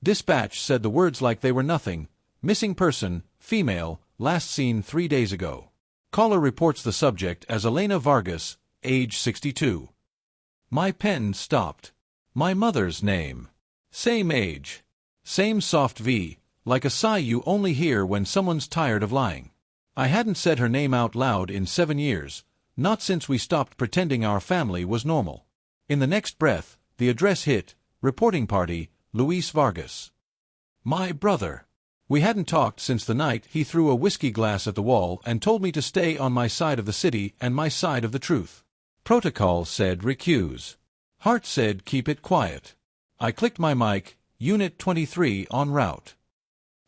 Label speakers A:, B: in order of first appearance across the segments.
A: Dispatch said the words like they were nothing. Missing person, female, last seen 3 days ago. Caller reports the subject as Elena Vargas, age 62. My pen stopped. My mother's name. Same age. Same soft V, like a sigh you only hear when someone's tired of lying. I hadn't said her name out loud in 7 years, not since we stopped pretending our family was normal. In the next breath, the address hit, reporting party, Luis Vargas. My brother. We hadn't talked since the night he threw a whiskey glass at the wall and told me to stay on my side of the city and my side of the truth. Protocol said recuse. Heart said keep it quiet. I clicked my mic, Unit 23 en route.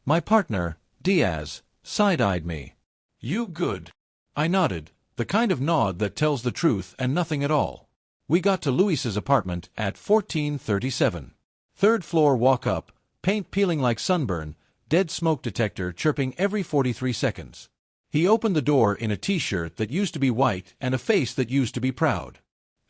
A: My partner, Diaz, side-eyed me. You good? I nodded, the kind of nod that tells the truth and nothing at all. We got to Luis's apartment at 1437. Third floor walk up, paint peeling like sunburn, dead smoke detector chirping every 43 seconds. He opened the door in a t-shirt that used to be white and a face that used to be proud.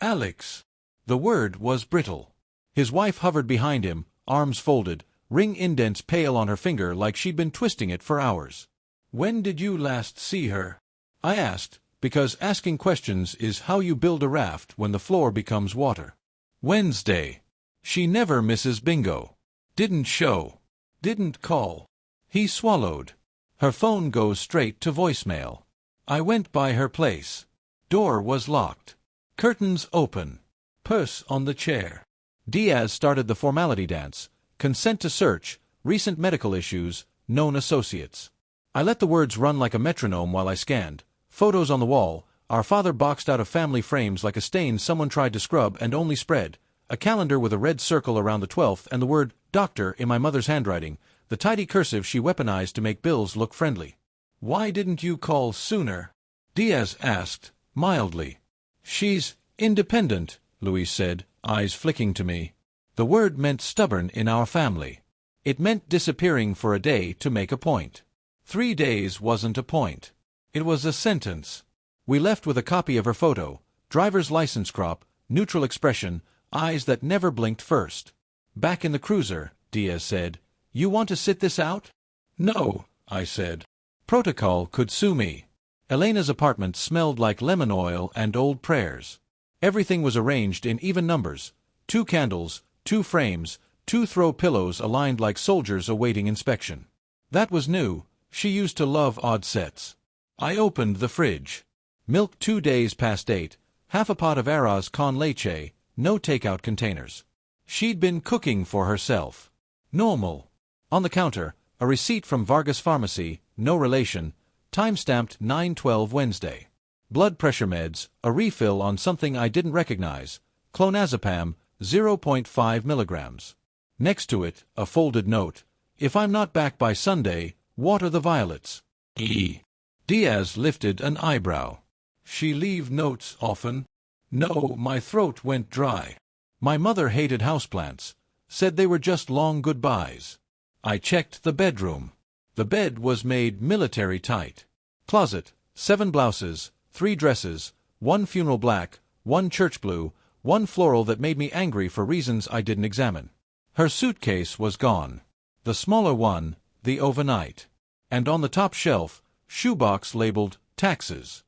A: Alex. The word was brittle. His wife hovered behind him, arms folded, ring indents pale on her finger like she'd been twisting it for hours. When did you last see her? I asked, because asking questions is how you build a raft when the floor becomes water. Wednesday. She never misses bingo. Didn't show. Didn't call. He swallowed. Her phone goes straight to voicemail. I went by her place. Door was locked. Curtains open. Purse on the chair. Diaz started the formality dance. Consent to search, recent medical issues, known associates. I let the words run like a metronome while I scanned. Photos on the wall, our father boxed out of family frames like a stain someone tried to scrub and only spread, a calendar with a red circle around the 12th and the word doctor in my mother's handwriting, the tidy cursive she weaponized to make bills look friendly. Why didn't you call sooner? Diaz asked, mildly. She's independent, Luis said, eyes flicking to me. The word meant stubborn in our family. It meant disappearing for a day to make a point. 3 days wasn't a point. It was a sentence. We left with a copy of her photo, driver's license crop, neutral expression, eyes that never blinked first. Back in the cruiser, Diaz said, you want to sit this out? No, I said. Protocol could sue me. Elena's apartment smelled like lemon oil and old prayers. Everything was arranged in even numbers. 2 candles, 2 frames, 2 throw pillows aligned like soldiers awaiting inspection. That was new. She used to love odd sets. I opened the fridge. Milk 2 days past 8, half a pot of arroz con leche, no takeout containers. She'd been cooking for herself. Normal. On the counter, a receipt from Vargas Pharmacy, no relation, time-stamped 9/12 Wednesday. Blood pressure meds, a refill on something I didn't recognize, clonazepam, 0.5 milligrams. Next to it, a folded note. If I'm not back by Sunday, water the violets. E. Diaz lifted an eyebrow. She leave notes often? No, my throat went dry. My mother hated houseplants, said they were just long goodbyes. I checked the bedroom. The bed was made military tight. Closet, 7 blouses, 3 dresses, 1 funeral black, 1 church blue, 1 floral that made me angry for reasons I didn't examine. Her suitcase was gone. The smaller one, the overnight. And on the top shelf, shoebox labeled taxes.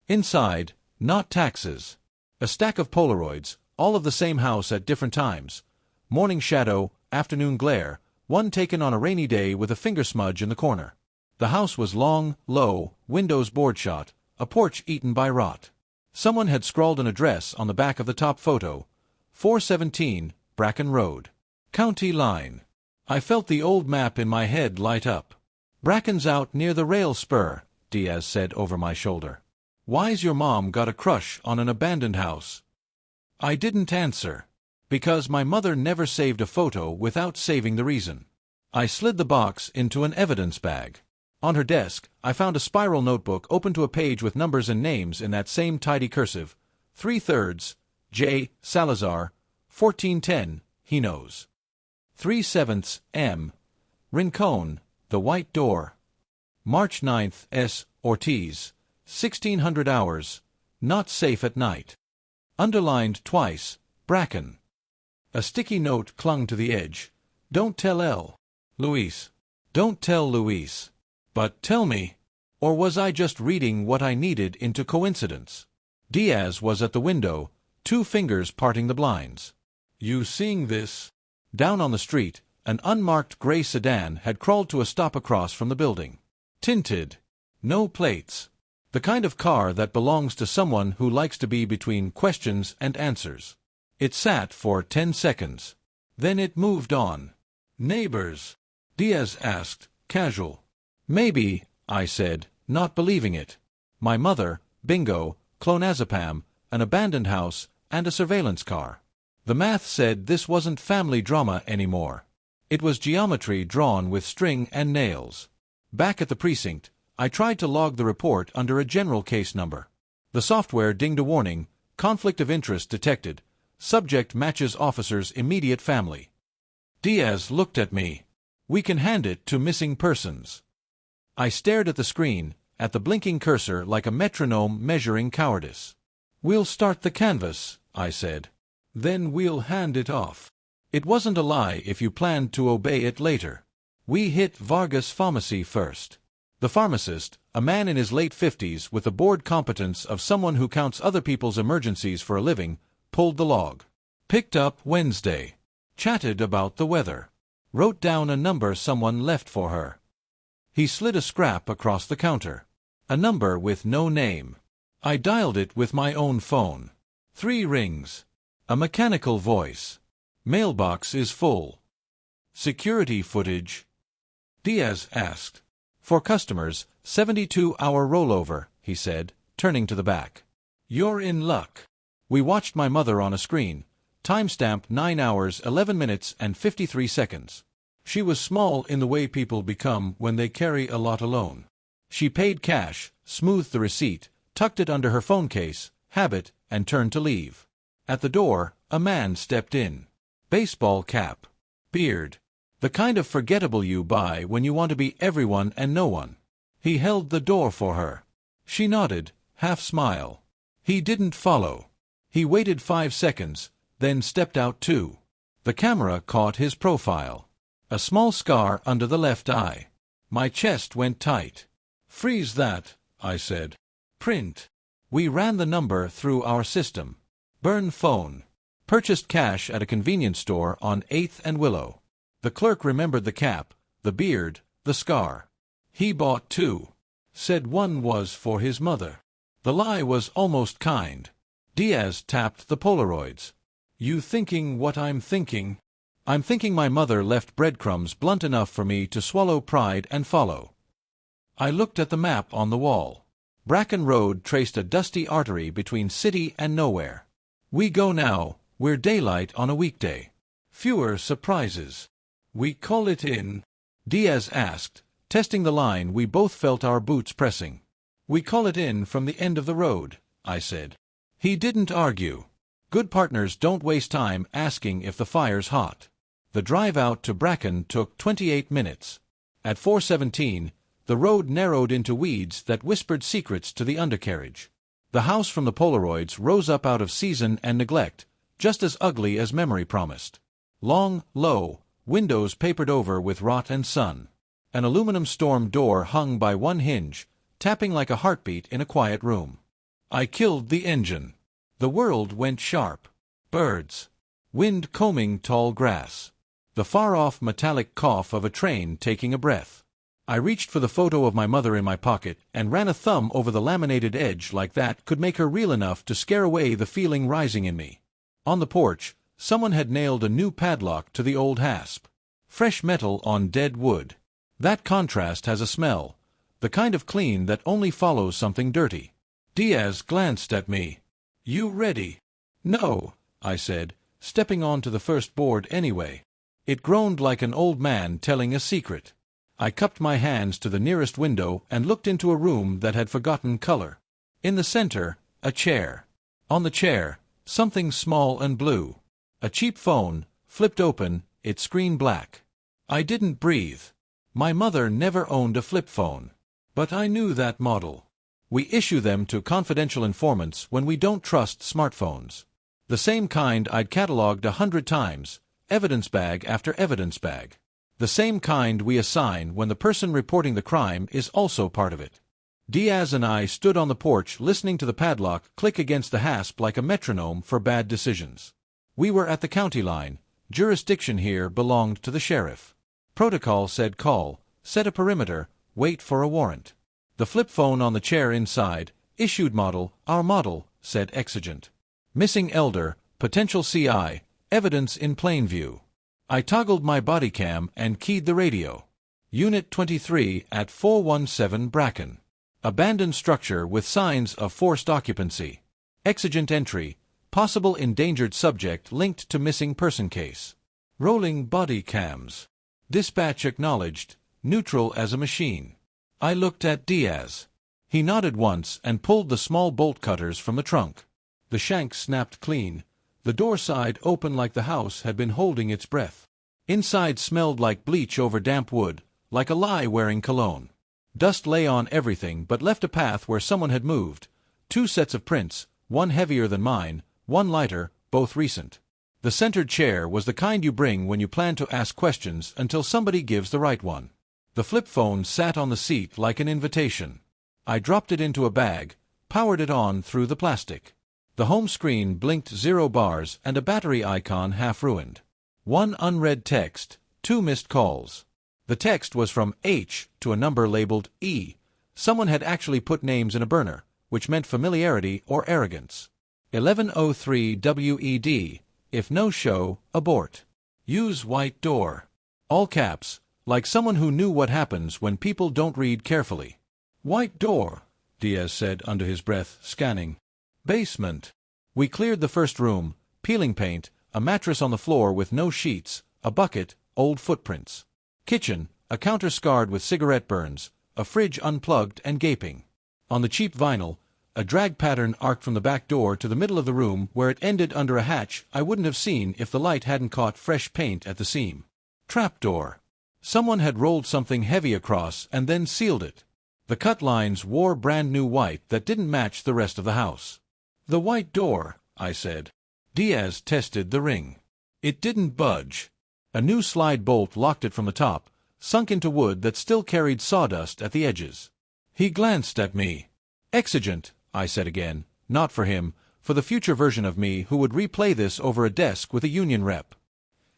A: Inside, not taxes. A stack of Polaroids, all of the same house at different times. Morning shadow, afternoon glare, one taken on a rainy day with a finger smudge in the corner. The house was long, low, windows board shot, a porch eaten by rot. Someone had scrawled an address on the back of the top photo, 417 Bracken Road. County line. I felt the old map in my head light up. Bracken's out near the rail spur, Diaz said over my shoulder. Why's your mom got a crush on an abandoned house? I didn't answer. Because my mother never saved a photo without saving the reason. I slid the box into an evidence bag. On her desk, I found a spiral notebook open to a page with numbers and names in that same tidy cursive. 3/3, J. Salazar, 1410, he knows. 3/7, M. Rincon, the White Door. March 9th, S. Ortiz, 1600 hours, not safe at night. Underlined twice, Bracken. A sticky note clung to the edge. Don't tell Luis. Don't tell Luis. But tell me. Or was I just reading what I needed into coincidence? Diaz was at the window, 2 fingers parting the blinds. You seeing this? Down on the street, an unmarked gray sedan had crawled to a stop across from the building. Tinted. No plates. The kind of car that belongs to someone who likes to be between questions and answers. It sat for 10 seconds. Then it moved on. Neighbors? Diaz asked, casual. Maybe, I said, not believing it. My mother, bingo, clonazepam, an abandoned house, and a surveillance car. The math said this wasn't family drama anymore. It was geometry drawn with string and nails. Back at the precinct, I tried to log the report under a general case number. The software dinged a warning, conflict of interest detected. Subject matches officer's immediate family. Diaz looked at me. We can hand it to missing persons. I stared at the screen, at the blinking cursor like a metronome measuring cowardice. We'll start the canvas, I said. Then we'll hand it off. It wasn't a lie if you planned to obey it later. We hit Vargas Pharmacy first. The pharmacist, a man in his late 50s with the bored competence of someone who counts other people's emergencies for a living, pulled the log. Picked up Wednesday. Chatted about the weather. Wrote down a number someone left for her. He slid a scrap across the counter. A number with no name. I dialed it with my own phone. 3 rings. A mechanical voice. Mailbox is full. Security footage? Diaz asked. For customers, 72-hour rollover, he said, turning to the back. You're in luck. We watched my mother on a screen. Timestamp 9 hours 11 minutes and 53 seconds. She was small in the way people become when they carry a lot alone. She paid cash, smoothed the receipt, tucked it under her phone case, habit, and turned to leave. At the door, a man stepped in. Baseball cap. Beard. The kind of forgettable you buy when you want to be everyone and no one. He held the door for her. She nodded, half smile. He didn't follow. He waited 5 seconds, then stepped out too. The camera caught his profile. A small scar under the left eye. My chest went tight. Freeze that, I said. Print. We ran the number through our system. Burn phone. Purchased cash at a convenience store on 8th and Willow. The clerk remembered the cap, the beard, the scar. He bought 2. Said one was for his mother. The lie was almost kind. Diaz tapped the Polaroids. You thinking what I'm thinking? I'm thinking my mother left breadcrumbs blunt enough for me to swallow pride and follow. I looked at the map on the wall. Bracken Road traced a dusty artery between city and nowhere. We go now, we're daylight on a weekday. Fewer surprises. We call it in? Diaz asked, testing the line we both felt our boots pressing. We call it in from the end of the road, I said. He didn't argue. Good partners don't waste time asking if the fire's hot. The drive out to Bracken took 28 minutes. At 4:17, the road narrowed into weeds that whispered secrets to the undercarriage. The house from the Polaroids rose up out of season and neglect, just as ugly as memory promised. Long, low, windows papered over with rot and sun. An aluminum storm door hung by one hinge, tapping like a heartbeat in a quiet room. I killed the engine. The world went sharp. Birds. Wind combing tall grass. The far-off metallic cough of a train taking a breath. I reached for the photo of my mother in my pocket and ran a thumb over the laminated edge like that could make her real enough to scare away the feeling rising in me. On the porch, someone had nailed a new padlock to the old hasp. Fresh metal on dead wood. That contrast has a smell, the kind of clean that only follows something dirty. Diaz glanced at me. You ready? No, I said, stepping onto the first board anyway. It groaned like an old man telling a secret. I cupped my hands to the nearest window and looked into a room that had forgotten color. In the center, a chair. On the chair, something small and blue. A cheap phone, flipped open, its screen black. I didn't breathe. My mother never owned a flip phone. But I knew that model. We issue them to confidential informants when we don't trust smartphones. The same kind I'd catalogued 100 times, evidence bag after evidence bag. The same kind we assign when the person reporting the crime is also part of it. Diaz and I stood on the porch listening to the padlock click against the hasp like a metronome for bad decisions. We were at the county line. Jurisdiction here belonged to the sheriff. Protocol said call, set a perimeter, wait for a warrant. The flip phone on the chair inside, issued model, our model, said exigent. Missing elder, potential CI, evidence in plain view. I toggled my body cam and keyed the radio. Unit 23 at 417 Bracken. Abandoned structure with signs of forced occupancy. Exigent entry, possible endangered subject linked to missing person case. Rolling body cams. Dispatch acknowledged, neutral as a machine. I looked at Diaz. He nodded once and pulled the small bolt cutters from the trunk. The shank snapped clean. The door side open like the house had been holding its breath. Inside smelled like bleach over damp wood, like a lie wearing cologne. Dust lay on everything but left a path where someone had moved. 2 sets of prints, one heavier than mine, one lighter, both recent. The centered chair was the kind you bring when you plan to ask questions until somebody gives the right one. The flip phone sat on the seat like an invitation. I dropped it into a bag, powered it on through the plastic. The home screen blinked 0 bars and a battery icon half ruined. 1 unread text, 2 missed calls. The text was from H to a number labeled E. Someone had actually put names in a burner, which meant familiarity or arrogance. 1103 WED, if no show, abort. Use white door. All caps, like someone who knew what happens when people don't read carefully. White door, Diaz said under his breath, scanning. Basement. We cleared the first room, peeling paint, a mattress on the floor with no sheets, a bucket, old footprints. Kitchen, a counter scarred with cigarette burns, a fridge unplugged and gaping. On the cheap vinyl, a drag pattern arced from the back door to the middle of the room where it ended under a hatch I wouldn't have seen if the light hadn't caught fresh paint at the seam. Trapdoor. Someone had rolled something heavy across and then sealed it. The cut lines wore brand new white that didn't match the rest of the house. The white door, I said. Diaz tested the ring. It didn't budge. A new slide bolt locked it from the top, sunk into wood that still carried sawdust at the edges. He glanced at me. Exigent, I said again, not for him, for the future version of me who would replay this over a desk with a union rep.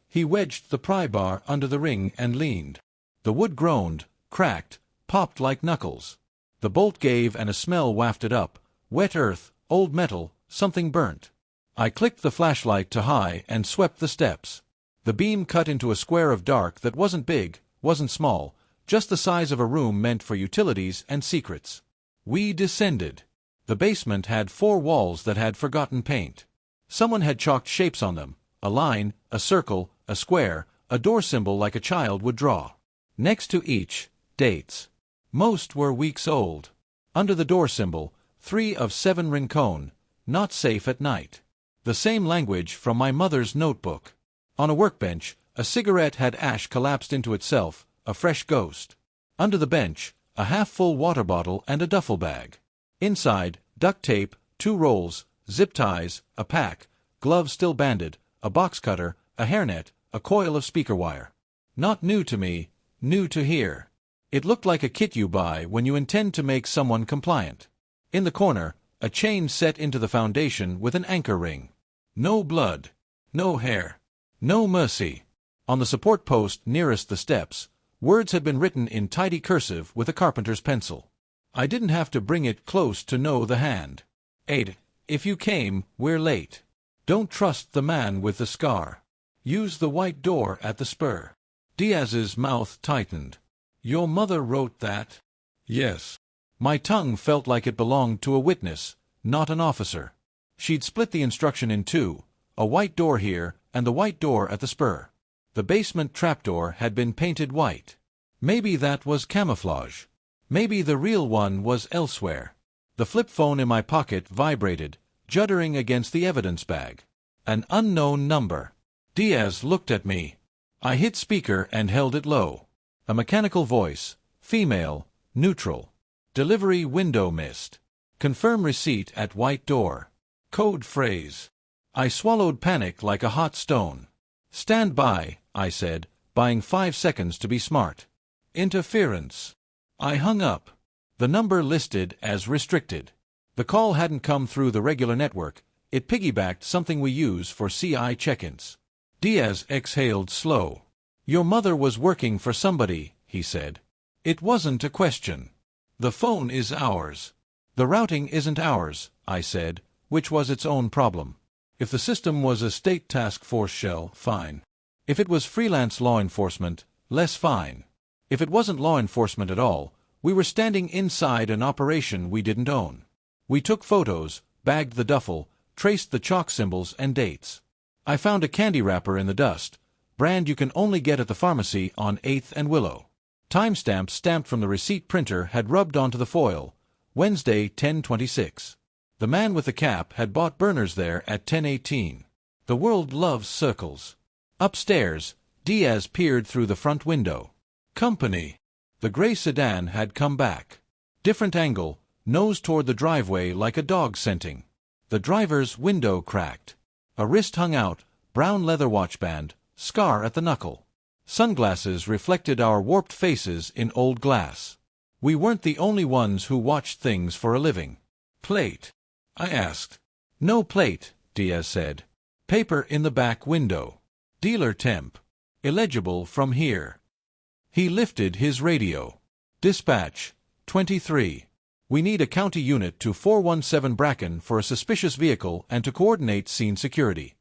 A: He wedged the pry bar under the ring and leaned. The wood groaned, cracked, popped like knuckles. The bolt gave and a smell wafted up, wet earth, old metal, something burnt. I clicked the flashlight to high and swept the steps. The beam cut into a square of dark that wasn't big, wasn't small, just the size of a room meant for utilities and secrets. We descended. The basement had 4 walls that had forgotten paint. Someone had chalked shapes on them, a line, a circle, a square, a door symbol like a child would draw. Next to each, dates. Most were weeks old. Under the door symbol, 3 of 7 Rincon, not safe at night. The same language from my mother's notebook. On a workbench, a cigarette had ash collapsed into itself, a fresh ghost. Under the bench, a half-full water bottle and a duffel bag. Inside, duct tape, 2 rolls, zip ties, a pack, gloves still banded, a box cutter, a hairnet, a coil of speaker wire. Not new to me, new to here. It looked like a kit you buy when you intend to make someone compliant. In the corner, a chain set into the foundation with an anchor ring. No blood. No hair. No mercy. On the support post nearest the steps, words had been written in tidy cursive with a carpenter's pencil. I didn't have to bring it close to know the hand. 8. If you came, we're late. Don't trust the man with the scar. Use the white door at the spur. Diaz's mouth tightened. Your mother wrote that? Yes. My tongue felt like it belonged to a witness, not an officer. She'd split the instruction in 2, a white door here and the white door at the spur. The basement trapdoor had been painted white. Maybe that was camouflage. Maybe the real one was elsewhere. The flip phone in my pocket vibrated, juddering against the evidence bag. An unknown number. Diaz looked at me. I hit speaker and held it low. A mechanical voice. Female. Neutral. Delivery window missed. Confirm receipt at white door. Code phrase. I swallowed panic like a hot stone. Stand by, I said, buying 5 seconds to be smart. Interference. I hung up. The number listed as restricted. The call hadn't come through the regular network. It piggybacked something we use for CI check-ins. Diaz exhaled slow. Your mother was working for somebody, he said. It wasn't a question. The phone is ours. The routing isn't ours, I said, which was its own problem. If the system was a state task force shell, fine. If it was freelance law enforcement, less fine. If it wasn't law enforcement at all, we were standing inside an operation we didn't own. We took photos, bagged the duffel, traced the chalk symbols and dates. I found a candy wrapper in the dust, brand you can only get at the pharmacy on 8th and Willow. Timestamps stamped from the receipt printer had rubbed onto the foil, Wednesday 10/26. The man with the cap had bought burners there at 10:18. The world loves circles. Upstairs, Diaz peered through the front window. Company. The gray sedan had come back. Different angle, nose toward the driveway like a dog scenting. The driver's window cracked. A wrist hung out, brown leather watchband, scar at the knuckle. Sunglasses reflected our warped faces in old glass. We weren't the only ones who watched things for a living. Plate? I asked. No plate, Diaz said. Paper in the back window. Dealer temp. Illegible from here. He lifted his radio. Dispatch, 23. We need a county unit to 417 Bracken for a suspicious vehicle and to coordinate scene security.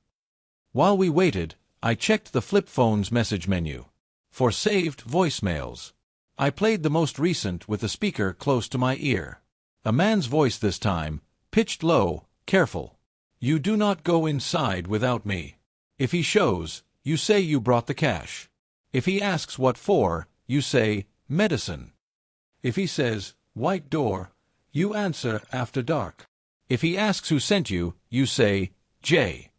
A: While we waited, I checked the flip phone's message menu. For saved voicemails. I played the most recent with the speaker close to my ear. A man's voice this time, pitched low, careful. You do not go inside without me. If he shows, you say you brought the cash. If he asks what for, you say, medicine. If he says, white door, you answer after dark. If he asks who sent you, you say, J.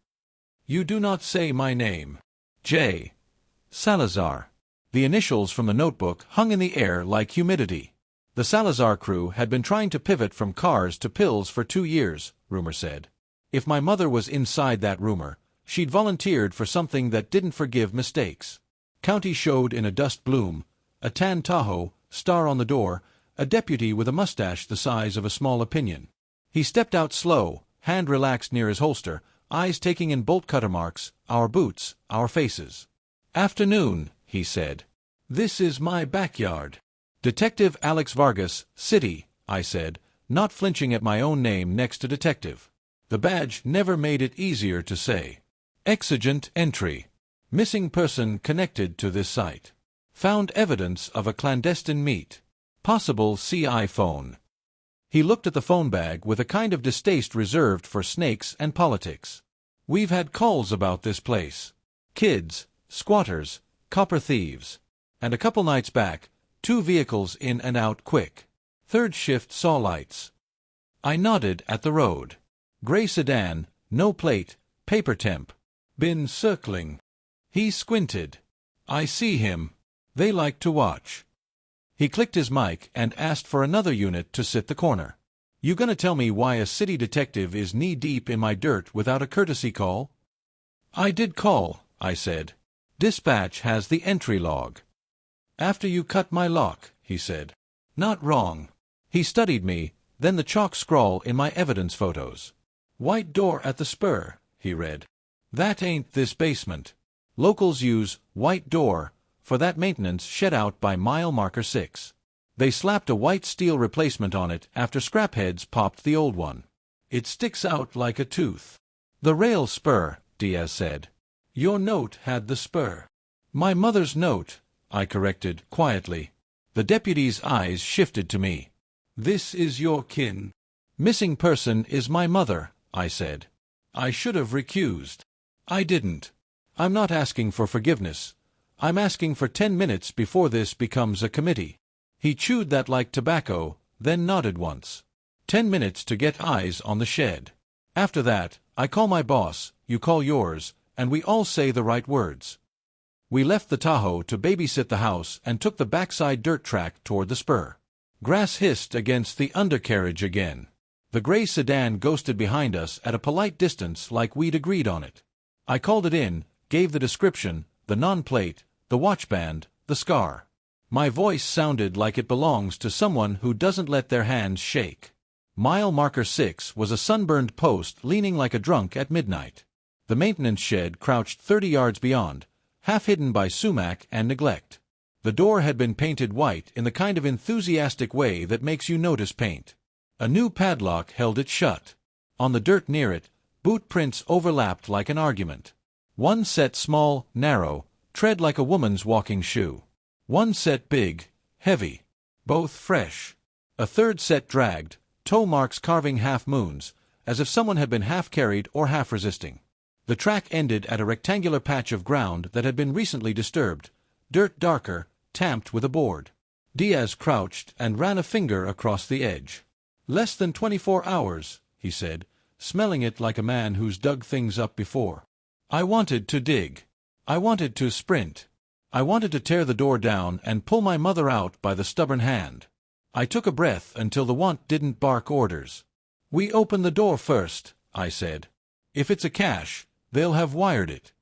A: You do not say my name. J. Salazar. The initials from the notebook hung in the air like humidity. The Salazar crew had been trying to pivot from cars to pills for 2 years, rumor said. If my mother was inside that rumor, she'd volunteered for something that didn't forgive mistakes. County showed in a dust bloom, a tan Tahoe, star on the door, a deputy with a mustache the size of a small opinion. He stepped out slow, hand relaxed near his holster, eyes taking in bolt cutter marks, our boots, our faces. Afternoon, he said. This is my backyard. Detective Alex Vargas, City, I said, not flinching at my own name next to detective. The badge never made it easier to say. Exigent entry. Missing person connected to this site. Found evidence of a clandestine meet. Possible CI phone. He looked at the phone bag with a kind of distaste reserved for snakes and politics. We've had calls about this place. Kids, squatters, copper thieves. And a couple nights back, 2 vehicles in and out quick. 3rd shift saw lights. I nodded at the road. Gray sedan, no plate, paper temp. Been circling. He squinted. I see him. They like to watch. He clicked his mic and asked for another unit to sit the corner. You gonna tell me why a city detective is knee-deep in my dirt without a courtesy call? I did call, I said. Dispatch has the entry log. After you cut my lock, he said. Not wrong. He studied me, then the chalk scrawl in my evidence photos. White door at the spur, he read. That ain't this basement. Locals use white door for that maintenance shed out by mile marker 6. They slapped a white steel replacement on it after scrapheads popped the old one. It sticks out like a tooth. The rail spur, Diaz said. Your note had the spur. My mother's note, I corrected quietly. The deputy's eyes shifted to me. This is your kin. Missing person is my mother, I said. I should have recused. I didn't. I'm not asking for forgiveness. I'm asking for 10 minutes before this becomes a committee. He chewed that like tobacco, then nodded once. 10 minutes to get eyes on the shed. After that, I call my boss, you call yours, and we all say the right words. We left the Tahoe to babysit the house and took the backside dirt track toward the spur. Grass hissed against the undercarriage again. The gray sedan ghosted behind us at a polite distance like we'd agreed on it. I called it in, gave the description, the non-plate, the watchband, the scar. My voice sounded like it belongs to someone who doesn't let their hands shake. Mile marker 6 was a sunburned post leaning like a drunk at midnight. The maintenance shed crouched 30 yards beyond, half hidden by sumac and neglect. The door had been painted white in the kind of enthusiastic way that makes you notice paint. A new padlock held it shut. On the dirt near it, boot prints overlapped like an argument. One set small, narrow, tread like a woman's walking shoe. One set big, heavy, both fresh. A third set dragged, toe marks carving half moons, as if someone had been half carried or half resisting. The track ended at a rectangular patch of ground that had been recently disturbed, dirt darker, tamped with a board. Diaz crouched and ran a finger across the edge. "Less than 24 hours, he said, smelling it like a man who's dug things up before. I wanted to dig. I wanted to sprint. I wanted to tear the door down and pull my mother out by the stubborn hand. I took a breath until the want didn't bark orders. We open the door first, I said. If it's a cache, they'll have wired it."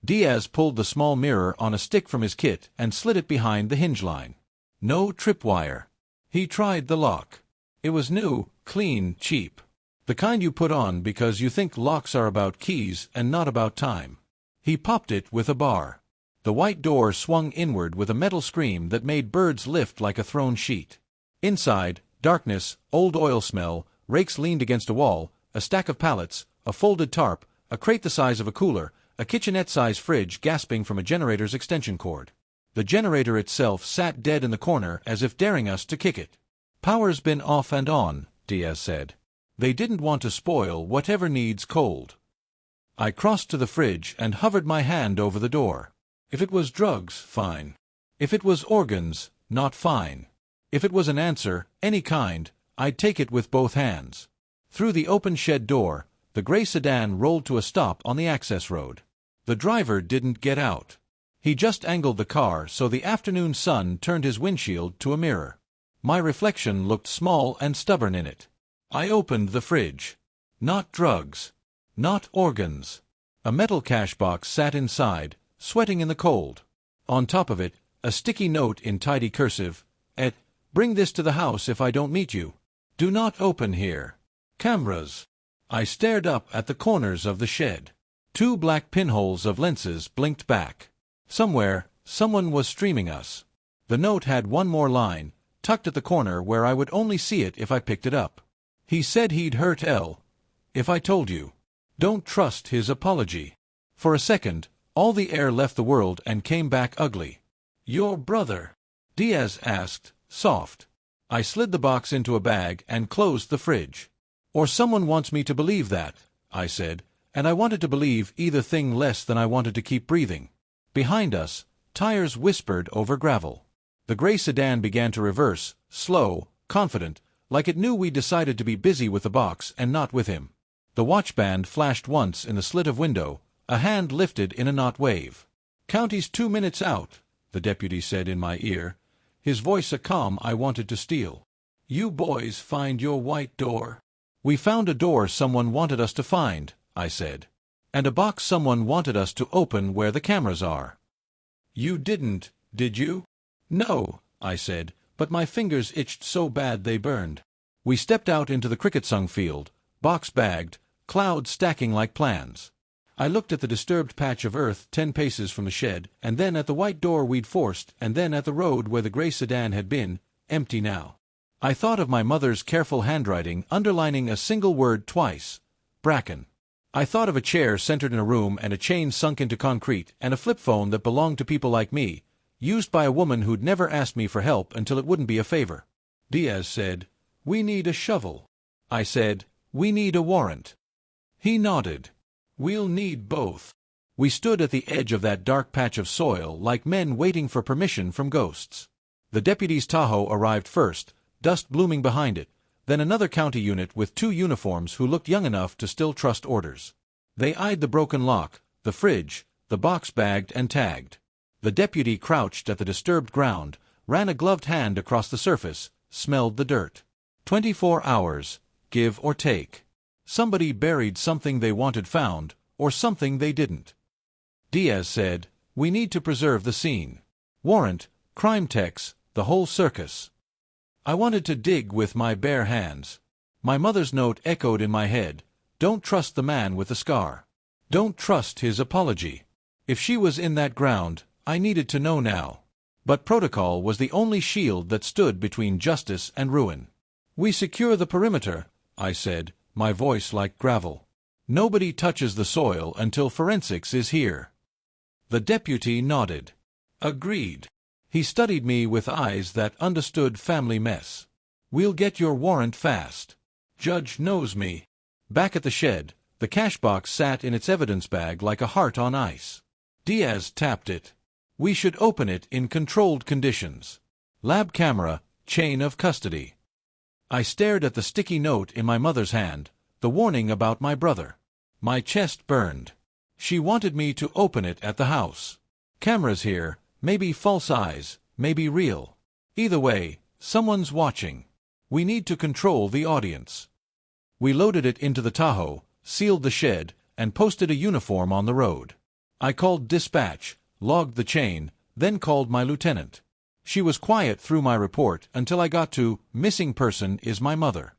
A: Diaz pulled the small mirror on a stick from his kit and slid it behind the hinge line. No tripwire. He tried the lock. It was new, clean, cheap. The kind you put on because you think locks are about keys and not about time. He popped it with a bar. The white door swung inward with a metal scream that made birds lift like a thrown sheet. Inside, darkness, old oil smell, rakes leaned against a wall, a stack of pallets, a folded tarp, a crate the size of a cooler, a kitchenette-size fridge gasping from a generator's extension cord. The generator itself sat dead in the corner as if daring us to kick it. "Power's been off and on," Diaz said. "They didn't want to spoil whatever needs cold." I crossed to the fridge and hovered my hand over the door. If it was drugs, fine. If it was organs, not fine. If it was an answer, any kind, I'd take it with both hands. Through the open shed door, the gray sedan rolled to a stop on the access road. The driver didn't get out. He just angled the car so the afternoon sun turned his windshield to a mirror. My reflection looked small and stubborn in it. I opened the fridge. Not drugs. Not organs. A metal cash box sat inside, sweating in the cold. On top of it, a sticky note in tidy cursive. Bring this to the house if I don't meet you. Do not open here. Cameras. I stared up at the corners of the shed. 2 black pinholes of lenses blinked back. Somewhere, someone was streaming us. The note had one more line, tucked at the corner where I would only see it if I picked it up. He said he'd hurt Elle if I told you. Don't trust his apology. For a second, all the air left the world and came back ugly. "Your brother?" Diaz asked, soft. I slid the box into a bag and closed the fridge. "Or someone wants me to believe that," I said, and I wanted to believe either thing less than I wanted to keep breathing. Behind us, tires whispered over gravel. The gray sedan began to reverse, slow, confident, like it knew we'd decided to be busy with the box and not with him. The watchband flashed once in the slit of window, a hand lifted in a knot wave. "County's 2 minutes out," the deputy said in my ear, his voice a calm I wanted to steal. "You boys find your white door." "We found a door someone wanted us to find," I said. "And a box someone wanted us to open where the cameras are." "You didn't, did you?" "No," I said, but my fingers itched so bad they burned. We stepped out into the cricket-sung field, box bagged, clouds stacking like plans. I looked at the disturbed patch of earth 10 paces from the shed, and then at the white door we'd forced, and then at the road where the gray sedan had been, empty now. I thought of my mother's careful handwriting underlining a single word twice, Bracken. I thought of a chair centered in a room and a chain sunk into concrete and a flip phone that belonged to people like me, used by a woman who'd never asked me for help until it wouldn't be a favor. Diaz said, "We need a shovel." I said, "We need a warrant." He nodded. "We'll need both." We stood at the edge of that dark patch of soil like men waiting for permission from ghosts. The deputy's Tahoe arrived first, dust blooming behind it, then another county unit with 2 uniforms who looked young enough to still trust orders. They eyed the broken lock, the fridge, the box bagged and tagged. The deputy crouched at the disturbed ground, ran a gloved hand across the surface, smelled the dirt. 24 hours, give or take. Somebody buried something they wanted found, or something they didn't. Diaz said. We need to preserve the scene. Warrant, crime techs, the whole circus. I wanted to dig with my bare hands. My mother's note echoed in my head. Don't trust the man with the scar. Don't trust his apology. If she was in that ground, I needed to know now. But protocol was the only shield that stood between justice and ruin. We secure the perimeter, I said, my voice like gravel. Nobody touches the soil until forensics is here. The deputy nodded. Agreed. He studied me with eyes that understood family mess. We'll get your warrant fast. Judge knows me. Back at the shed, the cash box sat in its evidence bag like a heart on ice. Diaz tapped it. We should open it in controlled conditions. Lab camera, chain of custody. I stared at the sticky note in my mother's hand, the warning about my brother. My chest burned. She wanted me to open it at the house. Cameras here, maybe false eyes, maybe real. Either way, someone's watching. We need to control the audience. We loaded it into the Tahoe, sealed the shed, and posted a uniform on the road. I called dispatch, logged the chain, then called my lieutenant. She was quiet through my report until I got to, missing person is my mother.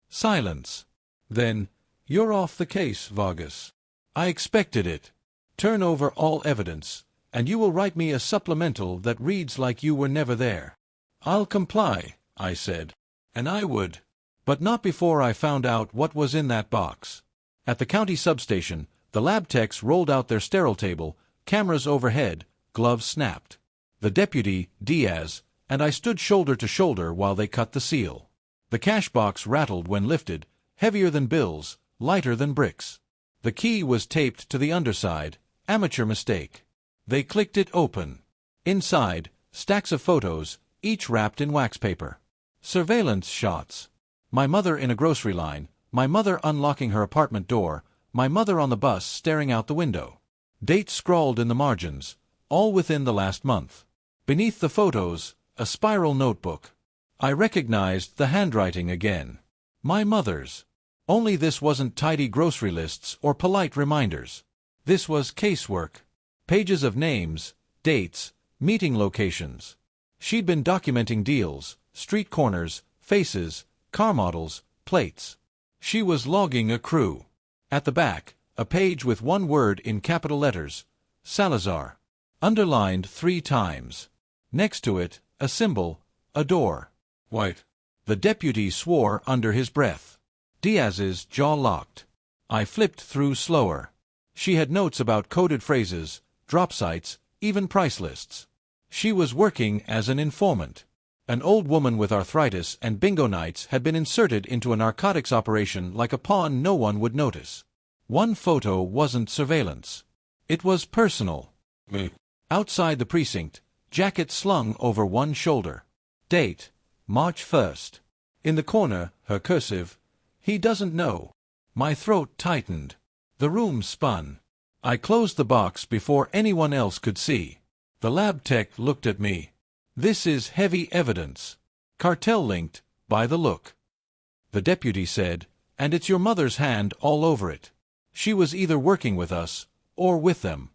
A: Silence. Then, you're off the case, Vargas. I expected it. Turn over all evidence, and you will write me a supplemental that reads like you were never there. I'll comply, I said. And I would. But not before I found out what was in that box. At the county substation, the lab techs rolled out their sterile table, cameras overhead, gloves snapped. The deputy, Diaz, and I stood shoulder to shoulder while they cut the seal. The cash box rattled when lifted, heavier than bills, lighter than bricks. The key was taped to the underside, amateur mistake. They clicked it open. Inside, stacks of photos, each wrapped in wax paper. Surveillance shots. My mother in a grocery line, my mother unlocking her apartment door, my mother on the bus staring out the window. Dates scrawled in the margins, all within the last month. Beneath the photos, a spiral notebook. I recognized the handwriting again. My mother's. Only this wasn't tidy grocery lists or polite reminders. This was casework. Pages of names, dates, meeting locations. She'd been documenting deals, street corners, faces, car models, plates. She was logging a crew. At the back, a page with one word in capital letters, Salazar. Underlined 3 times. Next to it, a symbol, a door. White. The deputy swore under his breath. Diaz's jaw locked. I flipped through slower. She had notes about coded phrases, drop sites, even price lists. She was working as an informant. An old woman with arthritis and bingo nights had been inserted into a narcotics operation like a pawn no one would notice. One photo wasn't surveillance. It was personal. Me. Outside the precinct, jacket slung over one shoulder. Date, March 1st. In the corner, her cursive, he doesn't know. My throat tightened. The room spun. I closed the box before anyone else could see. The lab tech looked at me. This is heavy evidence. Cartel-linked, by the look. The deputy said, and it's your mother's hand all over it. She was either working with us, or with them.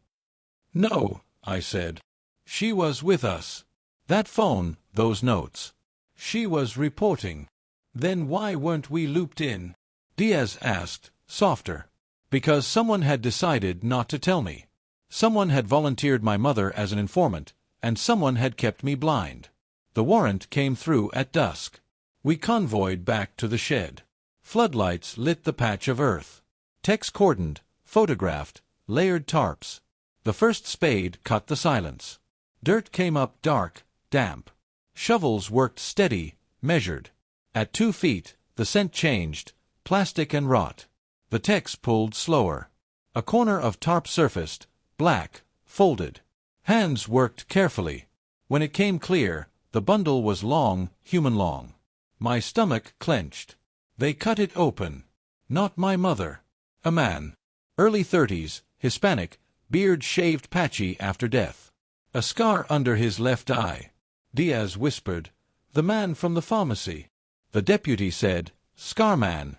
A: No, I said. She was with us. That phone, those notes. She was reporting. Then why weren't we looped in? Diaz asked, softer. Because someone had decided not to tell me. Someone had volunteered my mother as an informant, and someone had kept me blind. The warrant came through at dusk. We convoyed back to the shed. Floodlights lit the patch of earth. Techs cordoned, photographed, layered tarps. The first spade cut the silence. Dirt came up dark, damp. Shovels worked steady, measured. At 2 feet, the scent changed, plastic and rot. The techs pulled slower. A corner of tarp surfaced, black, folded. Hands worked carefully. When it came clear, the bundle was long, human long. My stomach clenched. They cut it open. Not my mother. A man. Early 30s, Hispanic, beard shaved patchy after death. A scar under his left eye. Diaz whispered, the man from the pharmacy. The deputy said, Scarman.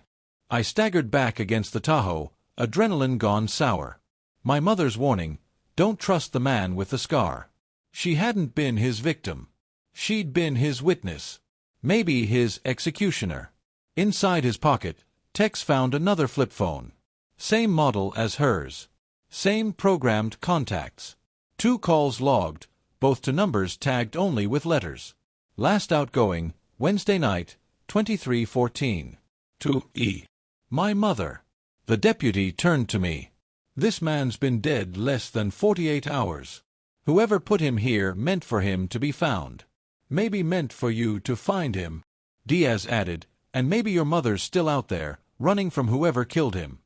A: I staggered back against the Tahoe, adrenaline gone sour. My mother's warning, Don't trust the man with the scar. She hadn't been his victim. She'd been his witness. Maybe his executioner. Inside his pocket, Tex found another flip phone. Same model as hers. Same programmed contacts. 2 calls logged, both to numbers tagged only with letters. Last outgoing, Wednesday night, 23:14. To E. My mother. The deputy turned to me. This man's been dead less than 48 hours. Whoever put him here meant for him to be found. Maybe meant for you to find him, Diaz added, and maybe your mother's still out there, running from whoever killed him.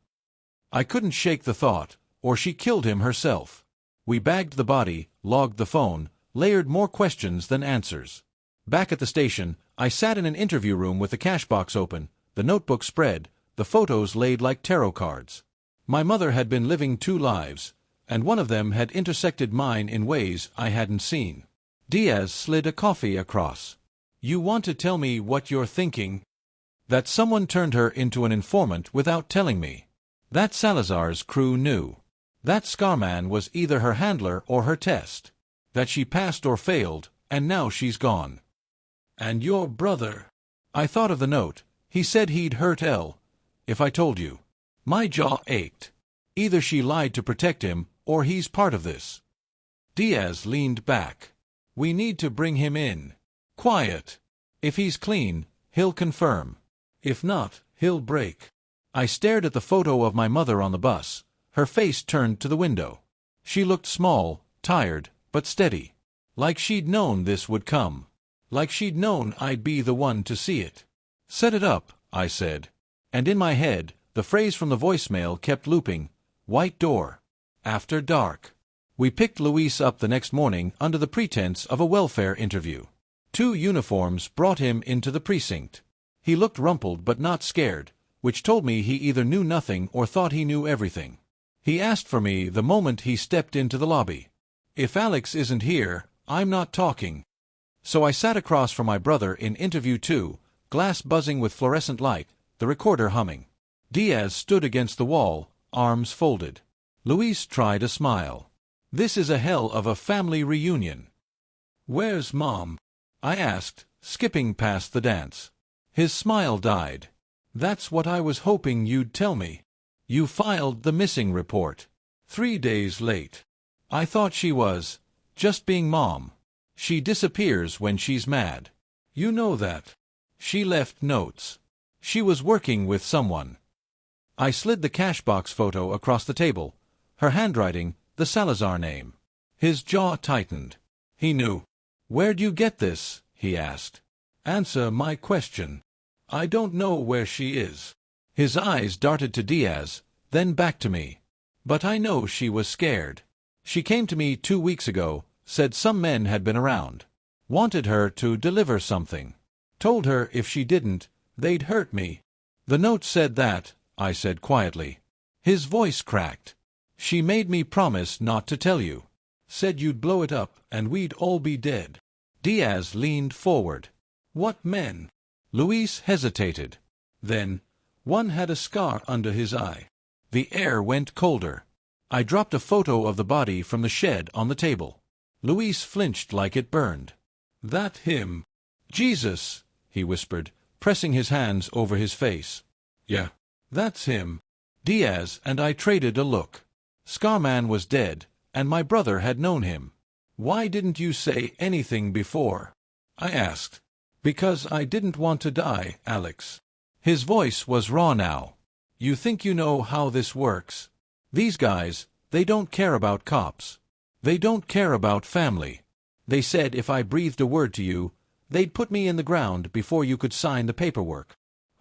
A: I couldn't shake the thought, or she killed him herself. We bagged the body, logged the phone, layered more questions than answers. Back at the station, I sat in an interview room with the cash box open, the notebook spread, the photos laid like tarot cards. My mother had been living 2 lives, and one of them had intersected mine in ways I hadn't seen. Diaz slid a coffee across. You want to tell me what you're thinking? That someone turned her into an informant without telling me. That Salazar's crew knew. That Scarman was either her handler or her test. That she passed or failed, and now she's gone. And your brother? I thought of the note. He said he'd hurt Elle. If I told you. My jaw ached. Either she lied to protect him, or he's part of this. Diaz leaned back. We need to bring him in. Quiet. If he's clean, he'll confirm. If not, he'll break. I stared at the photo of my mother on the bus, her face turned to the window. She looked small, tired, but steady. Like she'd known this would come. Like she'd known I'd be the one to see it. Set it up, I said. And in my head, the phrase from the voicemail kept looping. White door. After dark. We picked Luis up the next morning under the pretense of a welfare interview. 2 uniforms brought him into the precinct. He looked rumpled but not scared, which told me he either knew nothing or thought he knew everything. He asked for me the moment he stepped into the lobby. If Alex isn't here, I'm not talking. So I sat across from my brother in interview 2, glass buzzing with fluorescent light, the recorder humming. Diaz stood against the wall, arms folded. Luis tried a smile. This is a hell of a family reunion. Where's Mom? I asked, skipping past the dance. His smile died. That's what I was hoping you'd tell me. You filed the missing report. 3 days late. I thought she was just being Mom. She disappears when she's mad. You know that. She left notes. She was working with someone. I slid the cash box photo across the table. Her handwriting, the Salazar name. His jaw tightened. He knew. Where'd you get this? He asked. Answer my question. I don't know where she is. His eyes darted to Diaz, then back to me. But I know she was scared. She came to me 2 weeks ago, said some men had been around. Wanted her to deliver something. Told her if she didn't, they'd hurt me. The note said that, I said quietly. His voice cracked. She made me promise not to tell you. Said you'd blow it up and we'd all be dead. Diaz leaned forward. What men? Luis hesitated. Then, one had a scar under his eye. The air went colder. I dropped a photo of the body from the shed on the table. Luis flinched like it burned. That him? Jesus, he whispered, pressing his hands over his face. Yeah, that's him. Diaz and I traded a look. Scarman was dead, and my brother had known him. Why didn't you say anything before? I asked. Because I didn't want to die, Alex. His voice was raw now. You think you know how this works? These guys, they don't care about cops. They don't care about family. They said if I breathed a word to you, they'd put me in the ground before you could sign the paperwork.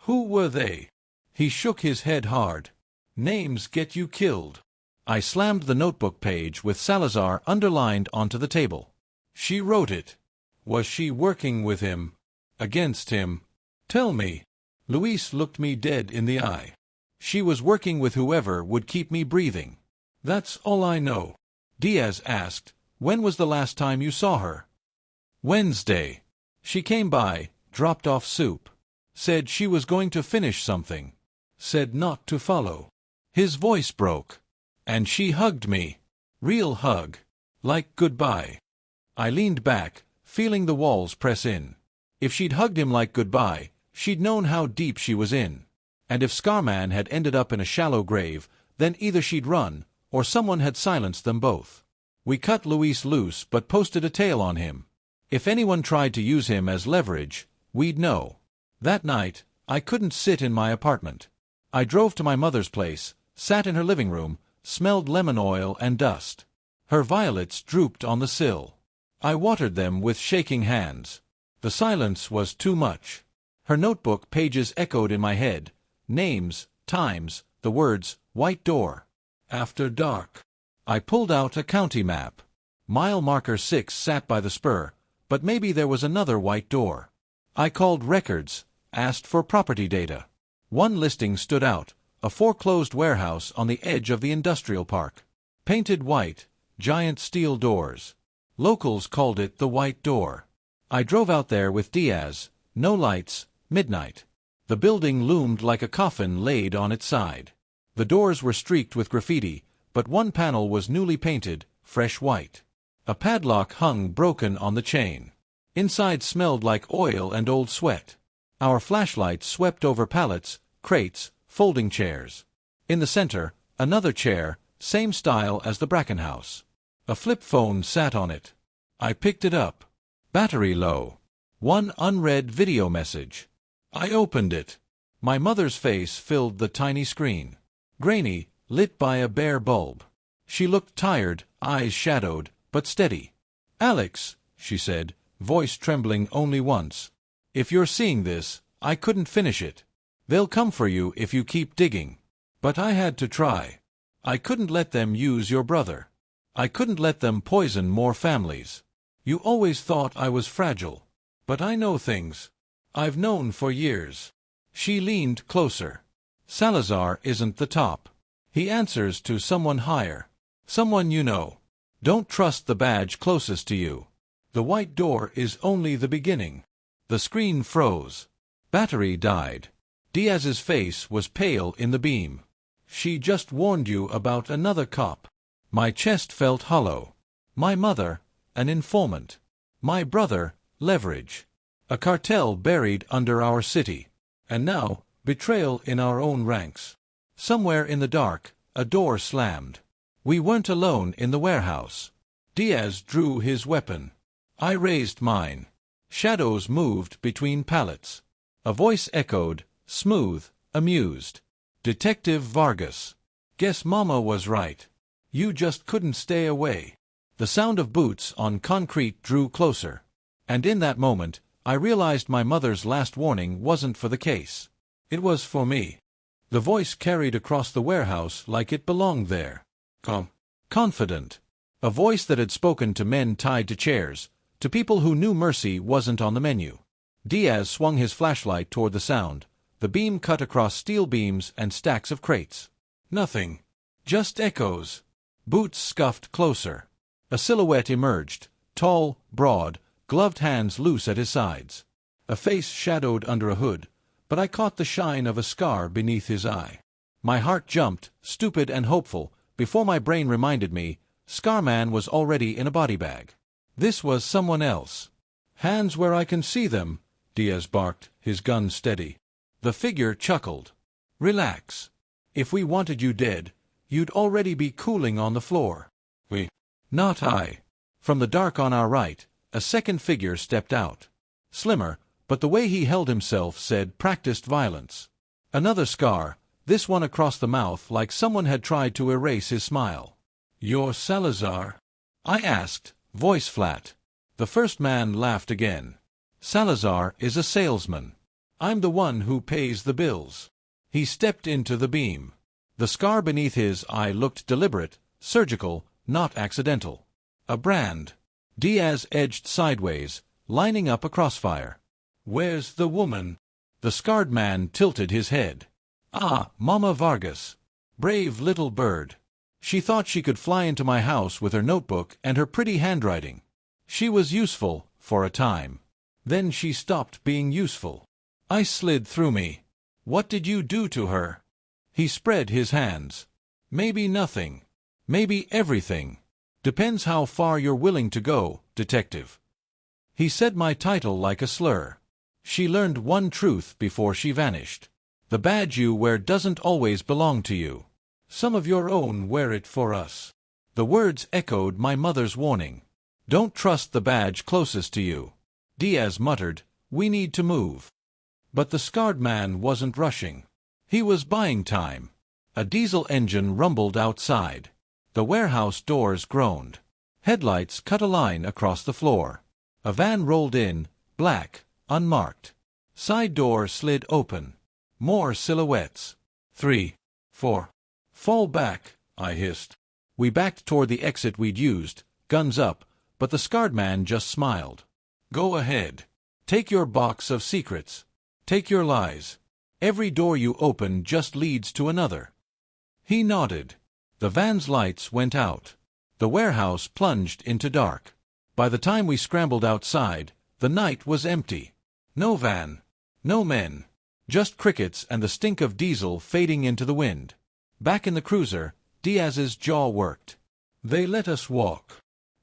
A: Who were they? He shook his head hard. Names get you killed. I slammed the notebook page with Salazar underlined onto the table. She wrote it. Was she working with him? Against him? Tell me. Luis looked me dead in the eye. She was working with whoever would keep me breathing. That's all I know. Diaz asked, when was the last time you saw her? Wednesday. She came by, dropped off soup. Said she was going to finish something. Said not to follow. His voice broke. And she hugged me. Real hug. Like goodbye. I leaned back, feeling the walls press in. If she'd hugged him like goodbye, she'd known how deep she was in. And if Scarman had ended up in a shallow grave, then either she'd run, or someone had silenced them both. We cut Luis loose but posted a tail on him. If anyone tried to use him as leverage, we'd know. That night, I couldn't sit in my apartment. I drove to my mother's place, sat in her living room, smelled lemon oil and dust. Her violets drooped on the sill. I watered them with shaking hands. The silence was too much. Her notebook pages echoed in my head. Names, times, the words, white door. After dark. I pulled out a county map. Mile marker 6 sat by the spur, but maybe there was another white door. I called records, asked for property data. One listing stood out, a foreclosed warehouse on the edge of the industrial park. Painted white, giant steel doors. Locals called it the White Door. I drove out there with Diaz, no lights, midnight. The building loomed like a coffin laid on its side. The doors were streaked with graffiti, but one panel was newly painted, fresh white. A padlock hung broken on the chain. Inside smelled like oil and old sweat. Our flashlights swept over pallets, crates, folding chairs. In the center, another chair, same style as the Bracken house. A flip phone sat on it. I picked it up. Battery low. One unread video message. I opened it. My mother's face filled the tiny screen. Grainy, lit by a bare bulb. She looked tired, eyes shadowed, but steady. "Alex," she said, voice trembling only once. "If you're seeing this, I couldn't finish it. They'll come for you if you keep digging. But I had to try. I couldn't let them use your brother. I couldn't let them poison more families. You always thought I was fragile. But I know things. I've known for years." She leaned closer. "Salazar isn't the top. He answers to someone higher. Someone you know. Don't trust the badge closest to you. The white door is only the beginning." The screen froze. Battery died. Diaz's face was pale in the beam. "She just warned you about another cop." My chest felt hollow. My mother, an informant. My brother, leverage. A cartel buried under our city. And now, betrayal in our own ranks. Somewhere in the dark, a door slammed. We weren't alone in the warehouse. Diaz drew his weapon. I raised mine. Shadows moved between pallets. A voice echoed, smooth, amused. "Detective Vargas. Guess Mama was right. You just couldn't stay away." The sound of boots on concrete drew closer. And in that moment, I realized my mother's last warning wasn't for the case. It was for me. The voice carried across the warehouse like it belonged there. Confident. A voice that had spoken to men tied to chairs, to people who knew mercy wasn't on the menu. Diaz swung his flashlight toward the sound. The beam cut across steel beams and stacks of crates. Nothing. Just echoes. Boots scuffed closer. A silhouette emerged, tall, broad, gloved hands loose at his sides. A face shadowed under a hood, but I caught the shine of a scar beneath his eye. My heart jumped, stupid and hopeful, before my brain reminded me, Scarman was already in a body bag. This was someone else. "Hands where I can see them," Diaz barked, his gun steady. The figure chuckled. "Relax. If we wanted you dead, you'd already be cooling on the floor." "We." "Not I." From the dark on our right, a second figure stepped out. Slimmer, but the way he held himself said practiced violence. Another scar, this one across the mouth like someone had tried to erase his smile. "You're Salazar?" I asked, voice flat. The first man laughed again. "Salazar is a salesman. I'm the one who pays the bills." He stepped into the beam. The scar beneath his eye looked deliberate, surgical, not accidental. A brand. Diaz edged sideways, lining up a crossfire. "Where's the woman?" The scarred man tilted his head. "Ah, Mama Vargas. Brave little bird. She thought she could fly into my house with her notebook and her pretty handwriting. She was useful, for a time. Then she stopped being useful." I slid through me. "What did you do to her?" He spread his hands. "Maybe nothing. Maybe everything. Depends how far you're willing to go, detective. He said my title like a slur. She learned one truth before she vanished. The badge you wear doesn't always belong to you. Some of your own wear it for us. The words echoed my mother's warning. Don't trust the badge closest to you. Diaz muttered, we need to move. But the scarred man wasn't rushing. He was buying time. A diesel engine rumbled outside. The warehouse doors groaned. Headlights cut a line across the floor. A van rolled in, black, unmarked. Side door slid open. More silhouettes. 3, 4. Fall back, I hissed. We backed toward the exit we'd used, guns up, but the scarred man just smiled. Go ahead. Take your box of secrets. Take your lies. Every door you open just leads to another. He nodded. The van's lights went out. The warehouse plunged into dark. By the time we scrambled outside, the night was empty. No van. No men. Just crickets and the stink of diesel fading into the wind. Back in the cruiser, Diaz's jaw worked. They let us walk.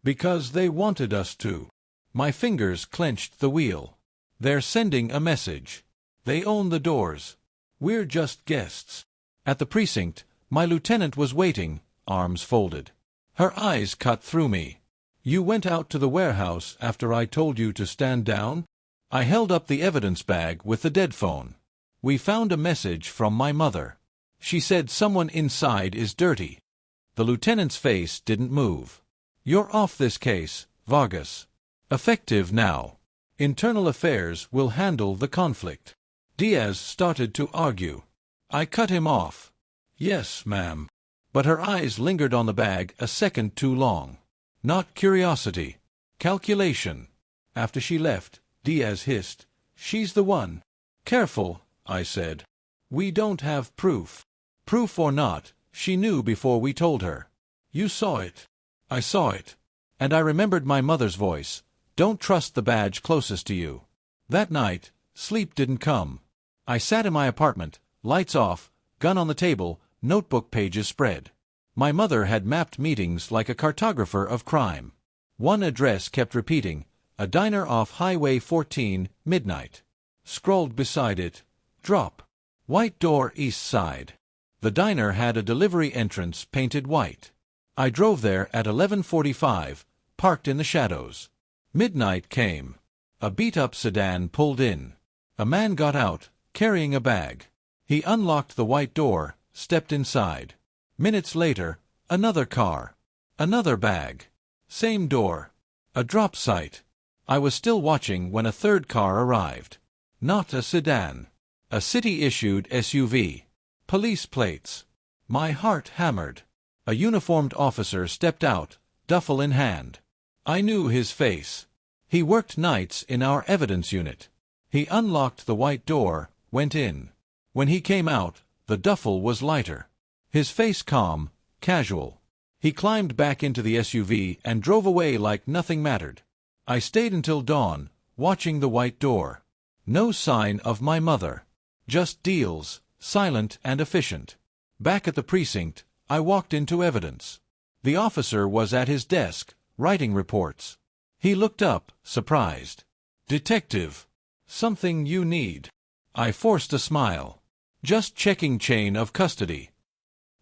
A: Because they wanted us to. My fingers clenched the wheel. They're sending a message. They own the doors. We're just guests. At the precinct, my lieutenant was waiting, arms folded. Her eyes cut through me. You went out to the warehouse after I told you to stand down? I held up the evidence bag with the dead phone. We found a message from my mother. She said someone inside is dirty. The lieutenant's face didn't move. You're off this case, Vargas. Effective now. Internal Affairs will handle the conflict. Diaz started to argue. I cut him off. Yes, ma'am. But her eyes lingered on the bag a second too long. Not curiosity. Calculation. After she left, Diaz hissed. She's the one. Careful, I said. We don't have proof. Proof or not, she knew before we told her. You saw it. I saw it. And I remembered my mother's voice. Don't trust the badge closest to you. That night, sleep didn't come. I sat in my apartment, lights off, gun on the table, notebook pages spread. My mother had mapped meetings like a cartographer of crime. One address kept repeating, a diner off Highway 14, midnight. Scrawled beside it, drop. White door east side. The diner had a delivery entrance painted white. I drove there at 11:45, parked in the shadows. Midnight came. A beat-up sedan pulled in. A man got out, carrying a bag. He unlocked the white door, stepped inside. Minutes later, another car. Another bag. Same door. A drop site. I was still watching when a third car arrived. Not a sedan. A city-issued SUV. Police plates. My heart hammered. A uniformed officer stepped out, duffel in hand. I knew his face. He worked nights in our evidence unit. He unlocked the white door, went in. When he came out, the duffel was lighter. His face calm, casual. He climbed back into the SUV and drove away like nothing mattered. I stayed until dawn, watching the white door. No sign of my mother. Just deals, silent and efficient. Back at the precinct, I walked into evidence. The officer was at his desk, writing reports. He looked up, surprised. Detective. Something you need. I forced a smile. Just checking chain of custody.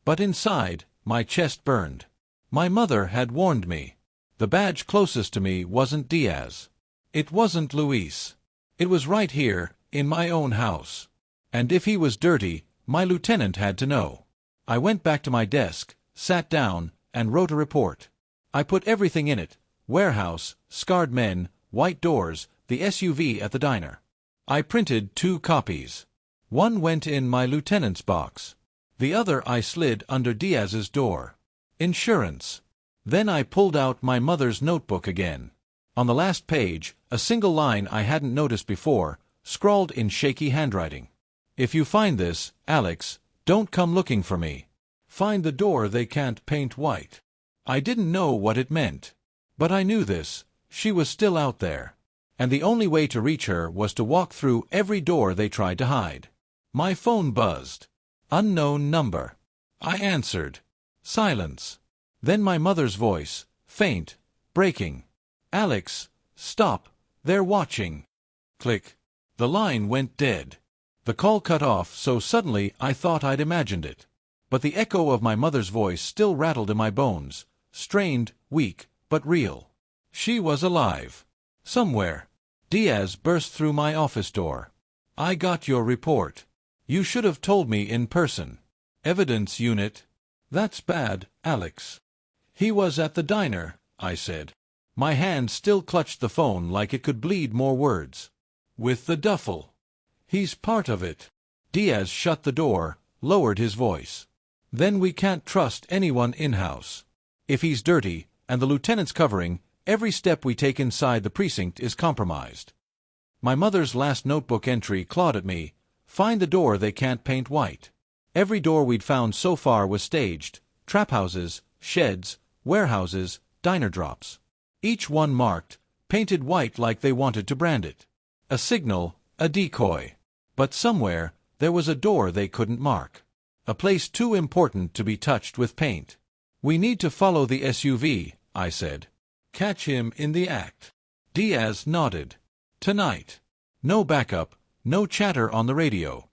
A: But inside, my chest burned. My mother had warned me. The badge closest to me wasn't Diaz. It wasn't Luis. It was right here, in my own house. And if he was dirty, my lieutenant had to know. I went back to my desk, sat down, and wrote a report. I put everything in it: warehouse, scarred men, white doors, the SUV at the diner. I printed 2 copies. One went in my lieutenant's box. The other I slid under Diaz's door. Insurance. Then I pulled out my mother's notebook again. On the last page, a single line I hadn't noticed before, scrawled in shaky handwriting. If you find this, Alex, don't come looking for me. Find the door they can't paint white. I didn't know what it meant. But I knew this. She was still out there. And the only way to reach her was to walk through every door they tried to hide. My phone buzzed. Unknown number. I answered. Silence. Then my mother's voice, Faint. Breaking. Alex, stop. They're watching. Click. The line went dead. The call cut off so suddenly I thought I'd imagined it. But the echo of my mother's voice still rattled in my bones, strained, weak, but real. She was alive. Somewhere. Diaz burst through my office door. I got your report. You should have told me in person. Evidence unit. That's bad, Alex. He was at the diner, I said. My hand still clutched the phone like it could bleed more words. With the duffel. He's part of it. Diaz shut the door, lowered his voice. Then we can't trust anyone in-house. If he's dirty, and the lieutenant's covering, every step we take inside the precinct is compromised. My mother's last notebook entry clawed at me. Find the door they can't paint white. Every door we'd found so far was staged. Trap houses, sheds, warehouses, diner drops. Each one marked, painted white like they wanted to brand it. A signal, a decoy. But somewhere, there was a door they couldn't mark. A place too important to be touched with paint. We need to follow the SUV, I said. Catch him in the act. Diaz nodded. Tonight. No backup, no chatter on the radio.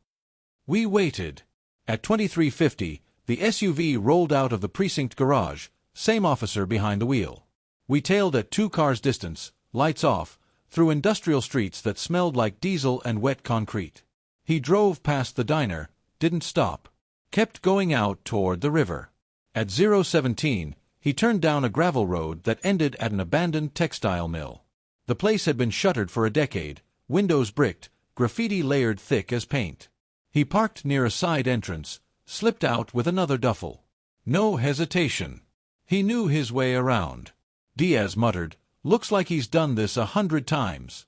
A: We waited. At 23:50, the SUV rolled out of the precinct garage, same officer behind the wheel. We tailed at 2 cars' distance, lights off, through industrial streets that smelled like diesel and wet concrete. He drove past the diner, didn't stop. Kept going out toward the river. At 017, he turned down a gravel road that ended at an abandoned textile mill. The place had been shuttered for a decade, windows bricked, graffiti layered thick as paint. He parked near a side entrance, slipped out with another duffel. No hesitation. He knew his way around. Diaz muttered, "Looks like he's done this 100 times."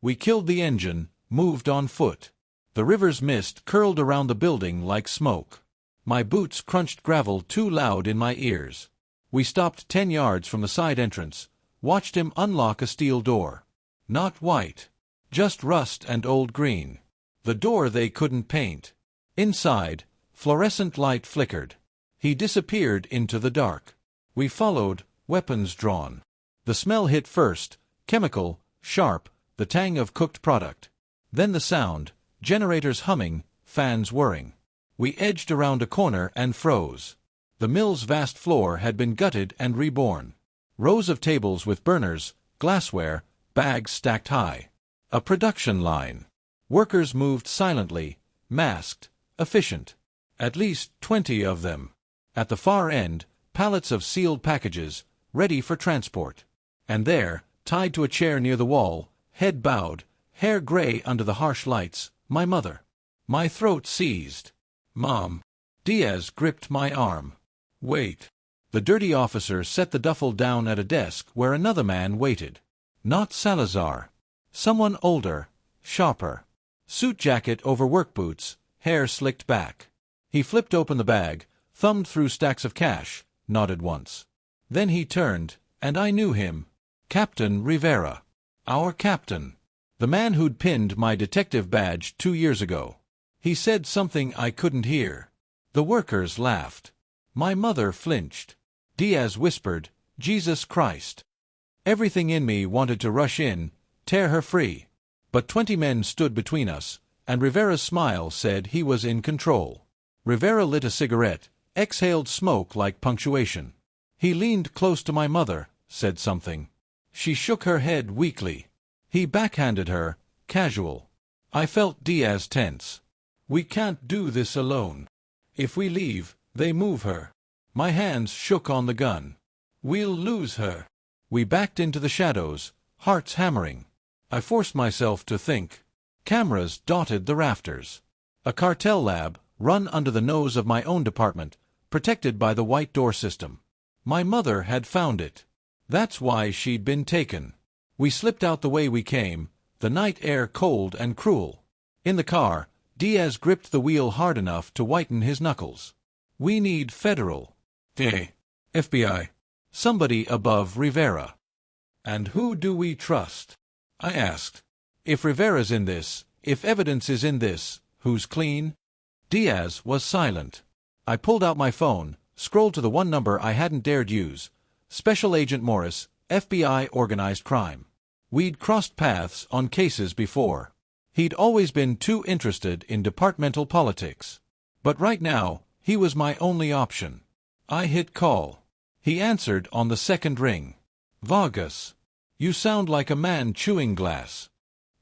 A: We killed the engine, moved on foot. The river's mist curled around the building like smoke. My boots crunched gravel too loud in my ears. We stopped 10 yards from the side entrance, watched him unlock a steel door. Not white. Just rust and old green. The door they couldn't paint. Inside, fluorescent light flickered. He disappeared into the dark. We followed, weapons drawn. The smell hit first, chemical, sharp, the tang of cooked product. Then the sound, generators humming, fans whirring. We edged around a corner and froze. The mill's vast floor had been gutted and reborn. Rows of tables with burners, glassware, bags stacked high. A production line. Workers moved silently, masked, efficient. At least 20 of them. At the far end, pallets of sealed packages, ready for transport. And there, tied to a chair near the wall, head bowed, hair gray under the harsh lights, my mother. My throat seized. "Mom." Diaz gripped my arm. "Wait." The dirty officer set the duffel down at a desk where another man waited. Not Salazar. Someone older, sharper. Suit jacket over work boots, hair slicked back. He flipped open the bag, thumbed through stacks of cash, nodded once. Then he turned, and I knew him. Captain Rivera. Our captain. The man who'd pinned my detective badge 2 years ago. He said something I couldn't hear. The workers laughed. My mother flinched. Diaz whispered, "Jesus Christ." Everything in me wanted to rush in, tear her free. But 20 men stood between us, and Rivera's smile said he was in control. Rivera lit a cigarette, exhaled smoke like punctuation. He leaned close to my mother, said something. She shook her head weakly. He backhanded her, casual. I felt Diaz tense. "We can't do this alone. If we leave, they move her." My hands shook on the gun. "We'll lose her." We backed into the shadows, hearts hammering. I forced myself to think. Cameras dotted the rafters. A cartel lab, run under the nose of my own department, protected by the white door system. My mother had found it. That's why she'd been taken. We slipped out the way we came, the night air cold and cruel. In the car, Diaz gripped the wheel hard enough to whiten his knuckles. "We need federal. FBI. Somebody above Rivera." "And who do we trust?" I asked. "If Rivera's in this, if evidence is in this, who's clean?" Diaz was silent. I pulled out my phone, scrolled to the one number I hadn't dared use, Special Agent Morris, FBI Organized Crime. We'd crossed paths on cases before. He'd always been too interested in departmental politics. But right now, he was my only option. I hit call. He answered on the second ring. Vargas. You sound like a man chewing glass.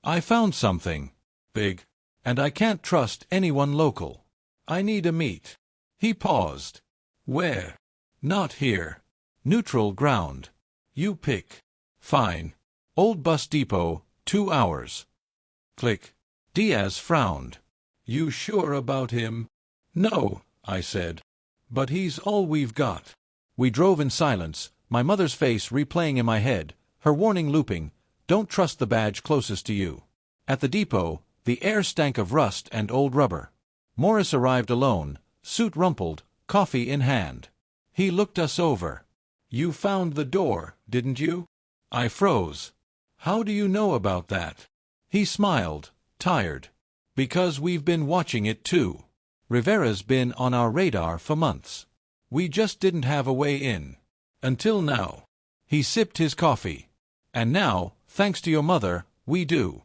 A: I found something big, and I can't trust anyone local. I need a meet. He paused. Where? Not here. Neutral ground. You pick. Fine. Old bus depot, 2 hours. Click. Diaz frowned. You sure about him? No, I said. But he's all we've got. We drove in silence, my mother's face replaying in my head, her warning looping, don't trust the badge closest to you. At the depot, the air stank of rust and old rubber. Morris arrived alone, suit rumpled, coffee in hand. He looked us over. You found the door, didn't you? I froze. How do you know about that? He smiled, tired. Because we've been watching it too. Rivera's been on our radar for months. We just didn't have a way in. Until now. He sipped his coffee. And now, thanks to your mother, we do.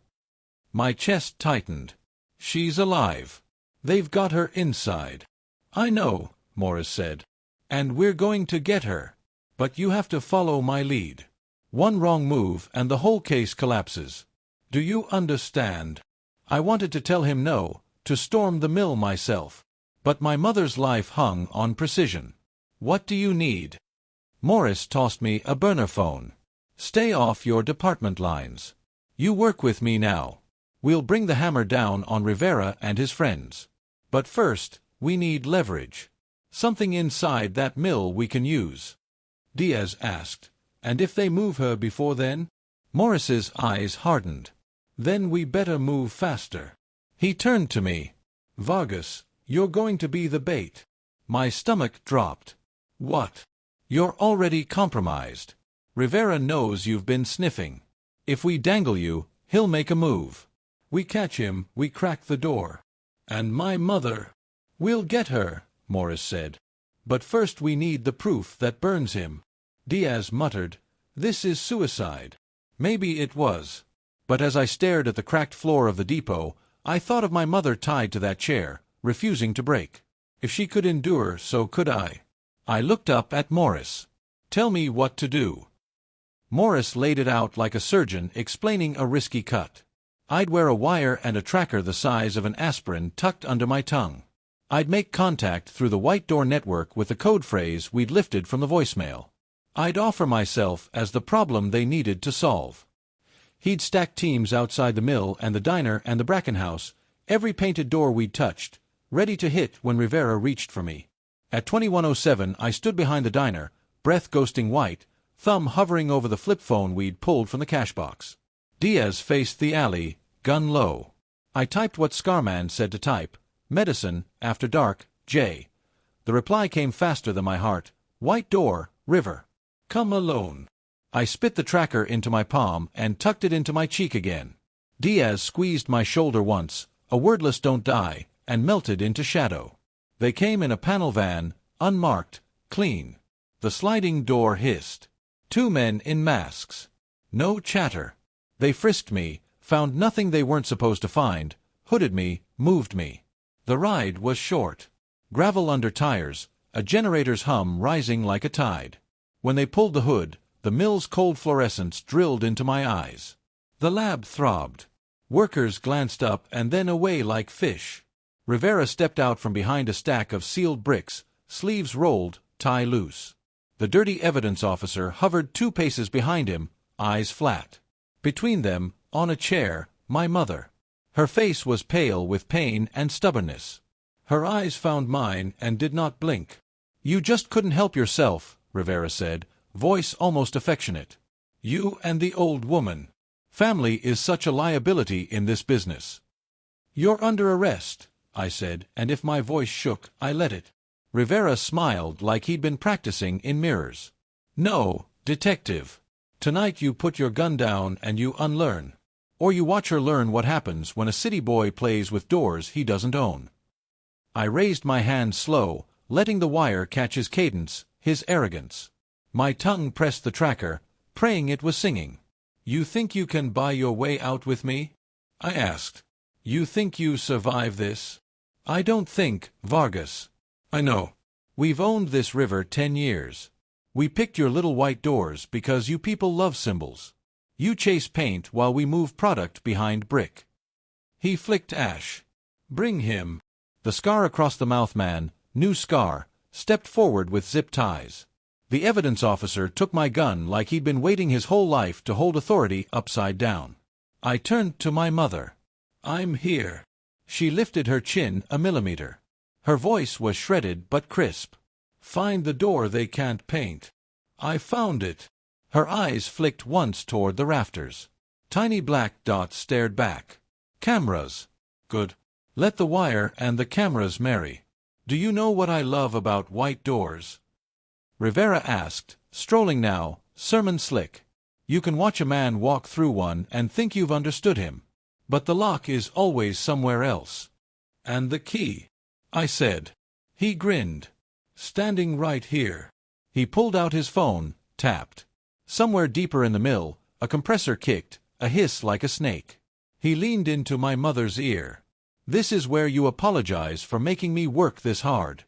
A: My chest tightened. She's alive. They've got her inside. I know, Morris said. And we're going to get her. But you have to follow my lead. One wrong move and the whole case collapses. Do you understand? I wanted to tell him no, to storm the mill myself. But my mother's life hung on precision. What do you need? Morris tossed me a burner phone. Stay off your department lines. You work with me now. We'll bring the hammer down on Rivera and his friends. But first, we need leverage. Something inside that mill we can use. Diaz asked. And if they move her before then? Morris's eyes hardened. Then we better move faster. He turned to me. Vargas, you're going to be the bait. My stomach dropped. What? You're already compromised. Rivera knows you've been sniffing. If we dangle you, he'll make a move. We catch him, we crack the door. And my mother. We'll get her, Morris said. But first we need the proof that burns him. Diaz muttered, This is suicide. Maybe it was. But as I stared at the cracked floor of the depot, I thought of my mother tied to that chair, refusing to break. If she could endure, so could I. I looked up at Morris. Tell me what to do. Morris laid it out like a surgeon explaining a risky cut. I'd wear a wire and a tracker the size of an aspirin tucked under my tongue. I'd make contact through the white door network with the code phrase we'd lifted from the voicemail. I'd offer myself as the problem they needed to solve. He'd stack teams outside the mill and the diner and the Bracken house, every painted door we'd touched, ready to hit when Rivera reached for me. At 2107 I stood behind the diner, breath ghosting white, thumb hovering over the flip phone we'd pulled from the cash box. Diaz faced the alley, gun low. I typed what Scarman said to type, medicine, after dark, J. The reply came faster than my heart, white door, river. Come alone. I spit the tracker into my palm and tucked it into my cheek again. Diaz squeezed my shoulder once, a wordless don't die, and melted into shadow. They came in a panel van, unmarked, clean. The sliding door hissed. 2 men in masks. No chatter. They frisked me, found nothing they weren't supposed to find, hooded me, moved me. The ride was short. Gravel under tires, a generator's hum rising like a tide. When they pulled the hood, the mill's cold fluorescence drilled into my eyes. The lab throbbed. Workers glanced up and then away like fish. Rivera stepped out from behind a stack of sealed bricks, sleeves rolled, tie loose. The dirty evidence officer hovered 2 paces behind him, eyes flat. Between them, on a chair, my mother. Her face was pale with pain and stubbornness. Her eyes found mine and did not blink. You just couldn't help yourself, Rivera said, voice almost affectionate. You and the old woman. Family is such a liability in this business. You're under arrest, I said, and if my voice shook, I let it. Rivera smiled like he'd been practicing in mirrors. No, detective. Tonight you put your gun down and you unlearn. Or you watch her learn what happens when a city boy plays with doors he doesn't own. I raised my hand slow, letting the wire catch his cadence, his arrogance. My tongue pressed the tracker, praying it was singing. "You think you can buy your way out with me?" I asked. "You think you survive this?" "I don't think, Vargas. I know. We've owned this river 10 years. We picked your little white doors because you people love symbols. You chase paint while we move product behind brick." He flicked ash. "Bring him." The scar across the mouth man, new scar, stepped forward with zip ties. The evidence officer took my gun like he'd been waiting his whole life to hold authority upside down. I turned to my mother. "I'm here." She lifted her chin a millimeter. Her voice was shredded but crisp. "Find the door they can't paint." "I found it." Her eyes flicked once toward the rafters. Tiny black dots stared back. "Cameras." "Good. Let the wire and the cameras marry." "Do you know what I love about white doors?" Rivera asked, strolling now, sermon slick. "You can watch a man walk through one and think you've understood him. But the lock is always somewhere else." "And the key?" I said. He grinned. "Standing right here." He pulled out his phone, tapped. Somewhere deeper in the mill, a compressor kicked, a hiss like a snake. He leaned into my mother's ear. "This is where you apologize for making me work this hard."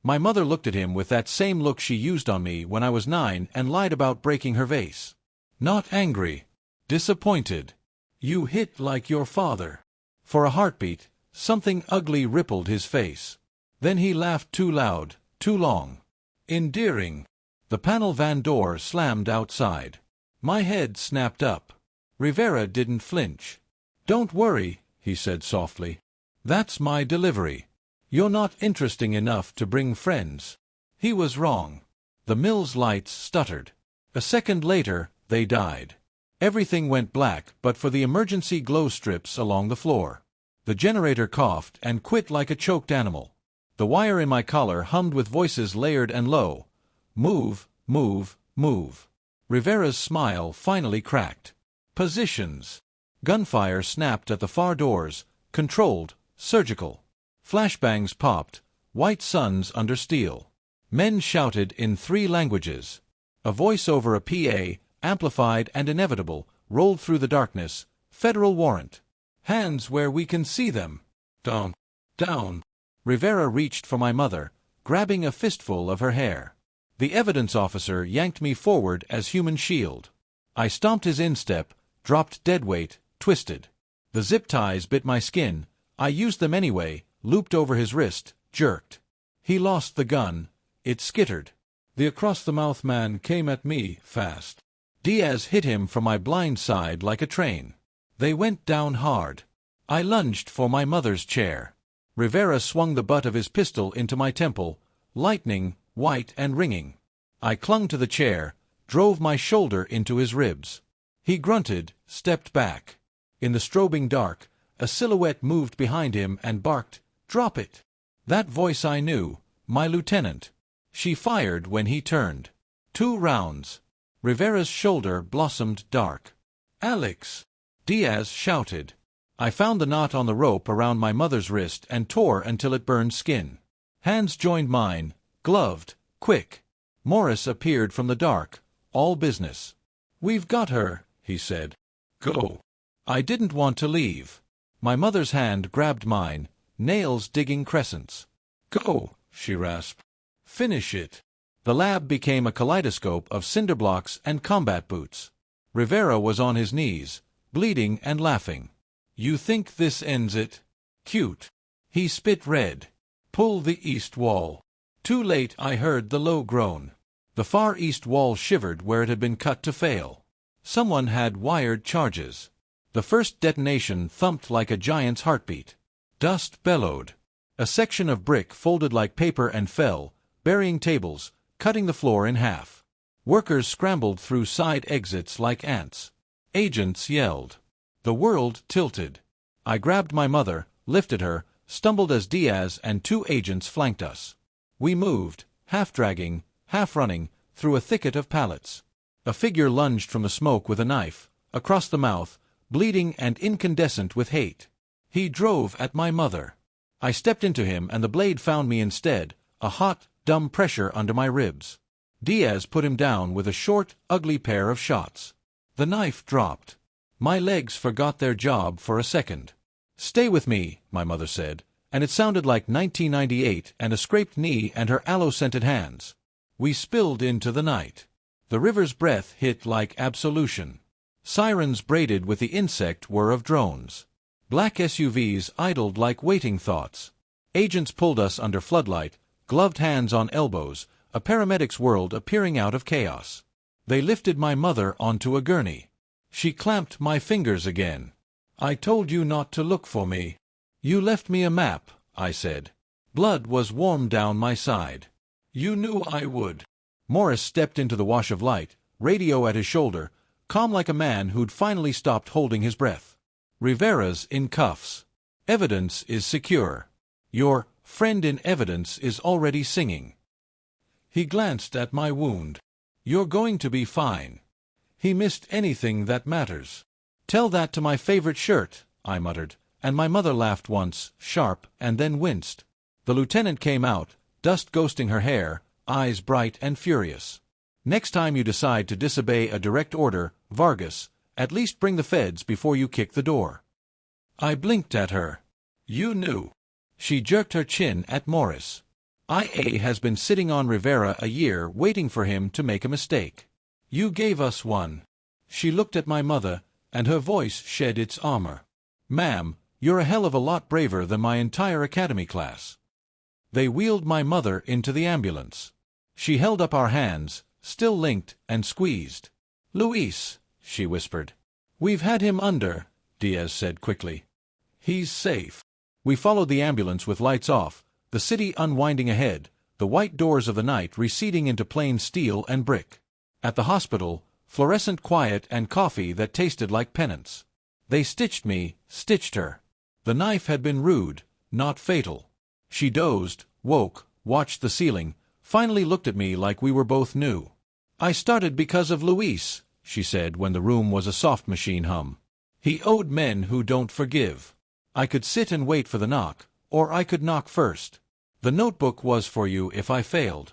A: My mother looked at him with that same look she used on me when I was 9 and lied about breaking her vase. Not angry. Disappointed. "You hit like your father." For a heartbeat, something ugly rippled his face. Then he laughed too loud, too long. Endearing. The panel van door slammed outside. My head snapped up. Rivera didn't flinch. "Don't worry," he said softly. "That's my delivery. You're not interesting enough to bring friends." He was wrong. The mill's lights stuttered. A second later, they died. Everything went black but for the emergency glow strips along the floor. The generator coughed and quit like a choked animal. The wire in my collar hummed with voices layered and low. "Move, move, move." Rivera's smile finally cracked. "Positions." Gunfire snapped at the far doors, controlled, surgical. Flashbangs popped, white suns under steel. Men shouted in 3 languages. A voice over a PA, amplified and inevitable, rolled through the darkness. "Federal warrant. Hands where we can see them. Down, down." Rivera reached for my mother, grabbing a fistful of her hair. The evidence officer yanked me forward as human shield. I stomped his instep, dropped deadweight, twisted. The zip ties bit my skin. I used them anyway, looped over his wrist, jerked. He lost the gun. It skittered. The across-the-mouth man came at me, fast. Diaz hit him from my blind side like a train. They went down hard. I lunged for my mother's chair. Rivera swung the butt of his pistol into my temple, lightning, white and ringing. I clung to the chair, drove my shoulder into his ribs. He grunted, stepped back. In the strobing dark, a silhouette moved behind him and barked, "Drop it!" That voice I knew, my lieutenant. She fired when he turned. 2 rounds. Rivera's shoulder blossomed dark. "Alex!" Diaz shouted. I found the knot on the rope around my mother's wrist and tore until it burned skin. Hands joined mine, gloved, quick. Morris appeared from the dark, all business. "We've got her," he said. "Go." I didn't want to leave. My mother's hand grabbed mine, nails digging crescents. "Go," she rasped. "Finish it." The lab became a kaleidoscope of cinder blocks and combat boots. Rivera was on his knees, bleeding and laughing. "You think this ends it? Cute." He spit red. "Pull the east wall." Too late I heard the low groan. The far east wall shivered where it had been cut to fail. Someone had wired charges. The first detonation thumped like a giant's heartbeat. Dust bellowed. A section of brick folded like paper and fell, burying tables, cutting the floor in half. Workers scrambled through side exits like ants. Agents yelled. The world tilted. I grabbed my mother, lifted her, stumbled as Diaz and 2 agents flanked us. We moved, half dragging, half running, through a thicket of pallets. A figure lunged from the smoke with a knife, across the mouth, bleeding and incandescent with hate. He drove at my mother. I stepped into him and the blade found me instead, a hot, dumb pressure under my ribs. Diaz put him down with a short, ugly pair of shots. The knife dropped. My legs forgot their job for a second. "Stay with me," my mother said, and it sounded like 1998 and a scraped knee and her aloe-scented hands. We spilled into the night. The river's breath hit like absolution. Sirens braided with the insect whir of drones. Black SUVs idled like waiting thoughts. Agents pulled us under floodlight, gloved hands on elbows, a paramedic's world appearing out of chaos. They lifted my mother onto a gurney. She clamped my fingers again. "I told you not to look for me." "You left me a map," I said. Blood was warm down my side. "You knew I would." Morris stepped into the wash of light, radio at his shoulder, calm like a man who'd finally stopped holding his breath. "Rivera's in cuffs. Evidence is secure. Your friend in evidence is already singing." He glanced at my wound. "You're going to be fine." He missed anything that matters. "Tell that to my favorite shirt," I muttered, and my mother laughed once, sharp, and then winced. The lieutenant came out, dust ghosting her hair, eyes bright and furious. "Next time you decide to disobey a direct order, Vargas, at least bring the feds before you kick the door." I blinked at her. "You knew." She jerked her chin at Morris. "IA has been sitting on Rivera a year waiting for him to make a mistake. You gave us one." She looked at my mother, and her voice shed its armor. "Ma'am, you're a hell of a lot braver than my entire academy class." They wheeled my mother into the ambulance. She held up our hands, still linked, and squeezed. "Luis," she whispered. "We've had him under," Diaz said quickly. "He's safe." We followed the ambulance with lights off, the city unwinding ahead, the white doors of the night receding into plain steel and brick. At the hospital, fluorescent quiet and coffee that tasted like penance. They stitched me, stitched her. The knife had been rude, not fatal. She dozed, woke, watched the ceiling, finally looked at me like we were both new. "I started because of Luis," she said when the room was a soft machine hum. "He owed men who don't forgive. I could sit and wait for the knock, or I could knock first. The notebook was for you if I failed.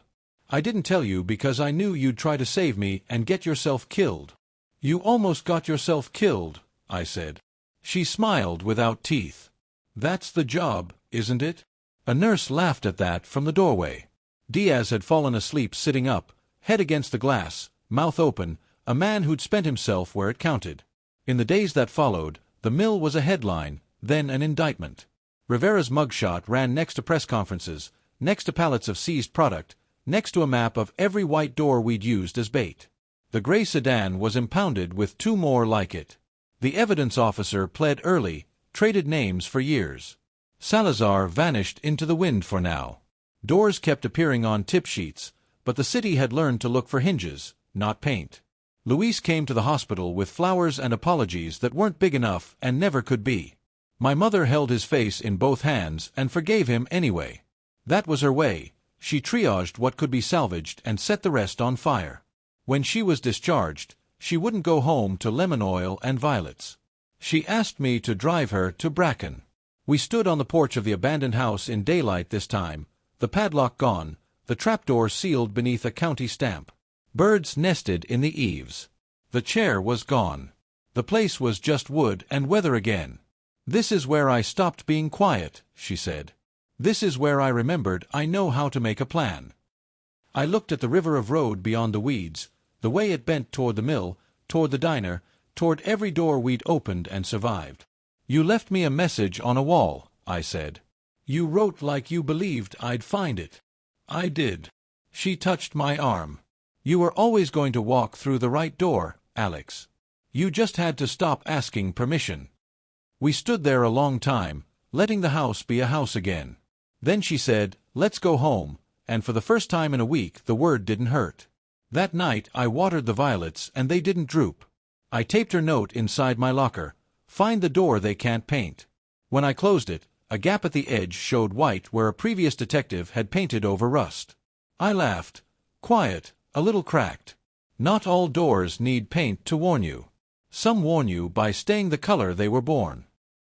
A: I didn't tell you because I knew you'd try to save me and get yourself killed." "You almost got yourself killed," I said. She smiled without teeth. "That's the job, isn't it?" A nurse laughed at that from the doorway. Diaz had fallen asleep sitting up, head against the glass, mouth open, a man who'd spent himself where it counted. In the days that followed, the mill was a headline, then an indictment. Rivera's mugshot ran next to press conferences, next to pallets of seized product, next to a map of every white door we'd used as bait. The gray sedan was impounded with two more like it. The evidence officer pled early, traded names for years. Salazar vanished into the wind for now. Doors kept appearing on tip sheets, but the city had learned to look for hinges, not paint. Luis came to the hospital with flowers and apologies that weren't big enough and never could be. My mother held his face in both hands and forgave him anyway. That was her way. She triaged what could be salvaged and set the rest on fire. When she was discharged, she wouldn't go home to lemon oil and violets. She asked me to drive her to Bracken. We stood on the porch of the abandoned house in daylight this time, the padlock gone, the trapdoor sealed beneath a county stamp. Birds nested in the eaves. The chair was gone. The place was just wood and weather again. "This is where I stopped being quiet," she said. "This is where I remembered I know how to make a plan." I looked at the river of road beyond the weeds, the way it bent toward the mill, toward the diner, toward every door we'd opened and survived. "You left me a message on a wall," I said. "You wrote like you believed I'd find it." "I did." She touched my arm. "You were always going to walk through the right door, Alex. You just had to stop asking permission." We stood there a long time, letting the house be a house again. Then she said, "Let's go home," and for the first time in a week the word didn't hurt. That night I watered the violets and they didn't droop. I taped her note inside my locker. "Find the door they can't paint." When I closed it, a gap at the edge showed white where a previous detective had painted over rust. I laughed. Quiet, a little cracked. "Not all doors need paint to warn you. Some warn you by staying the color they were born."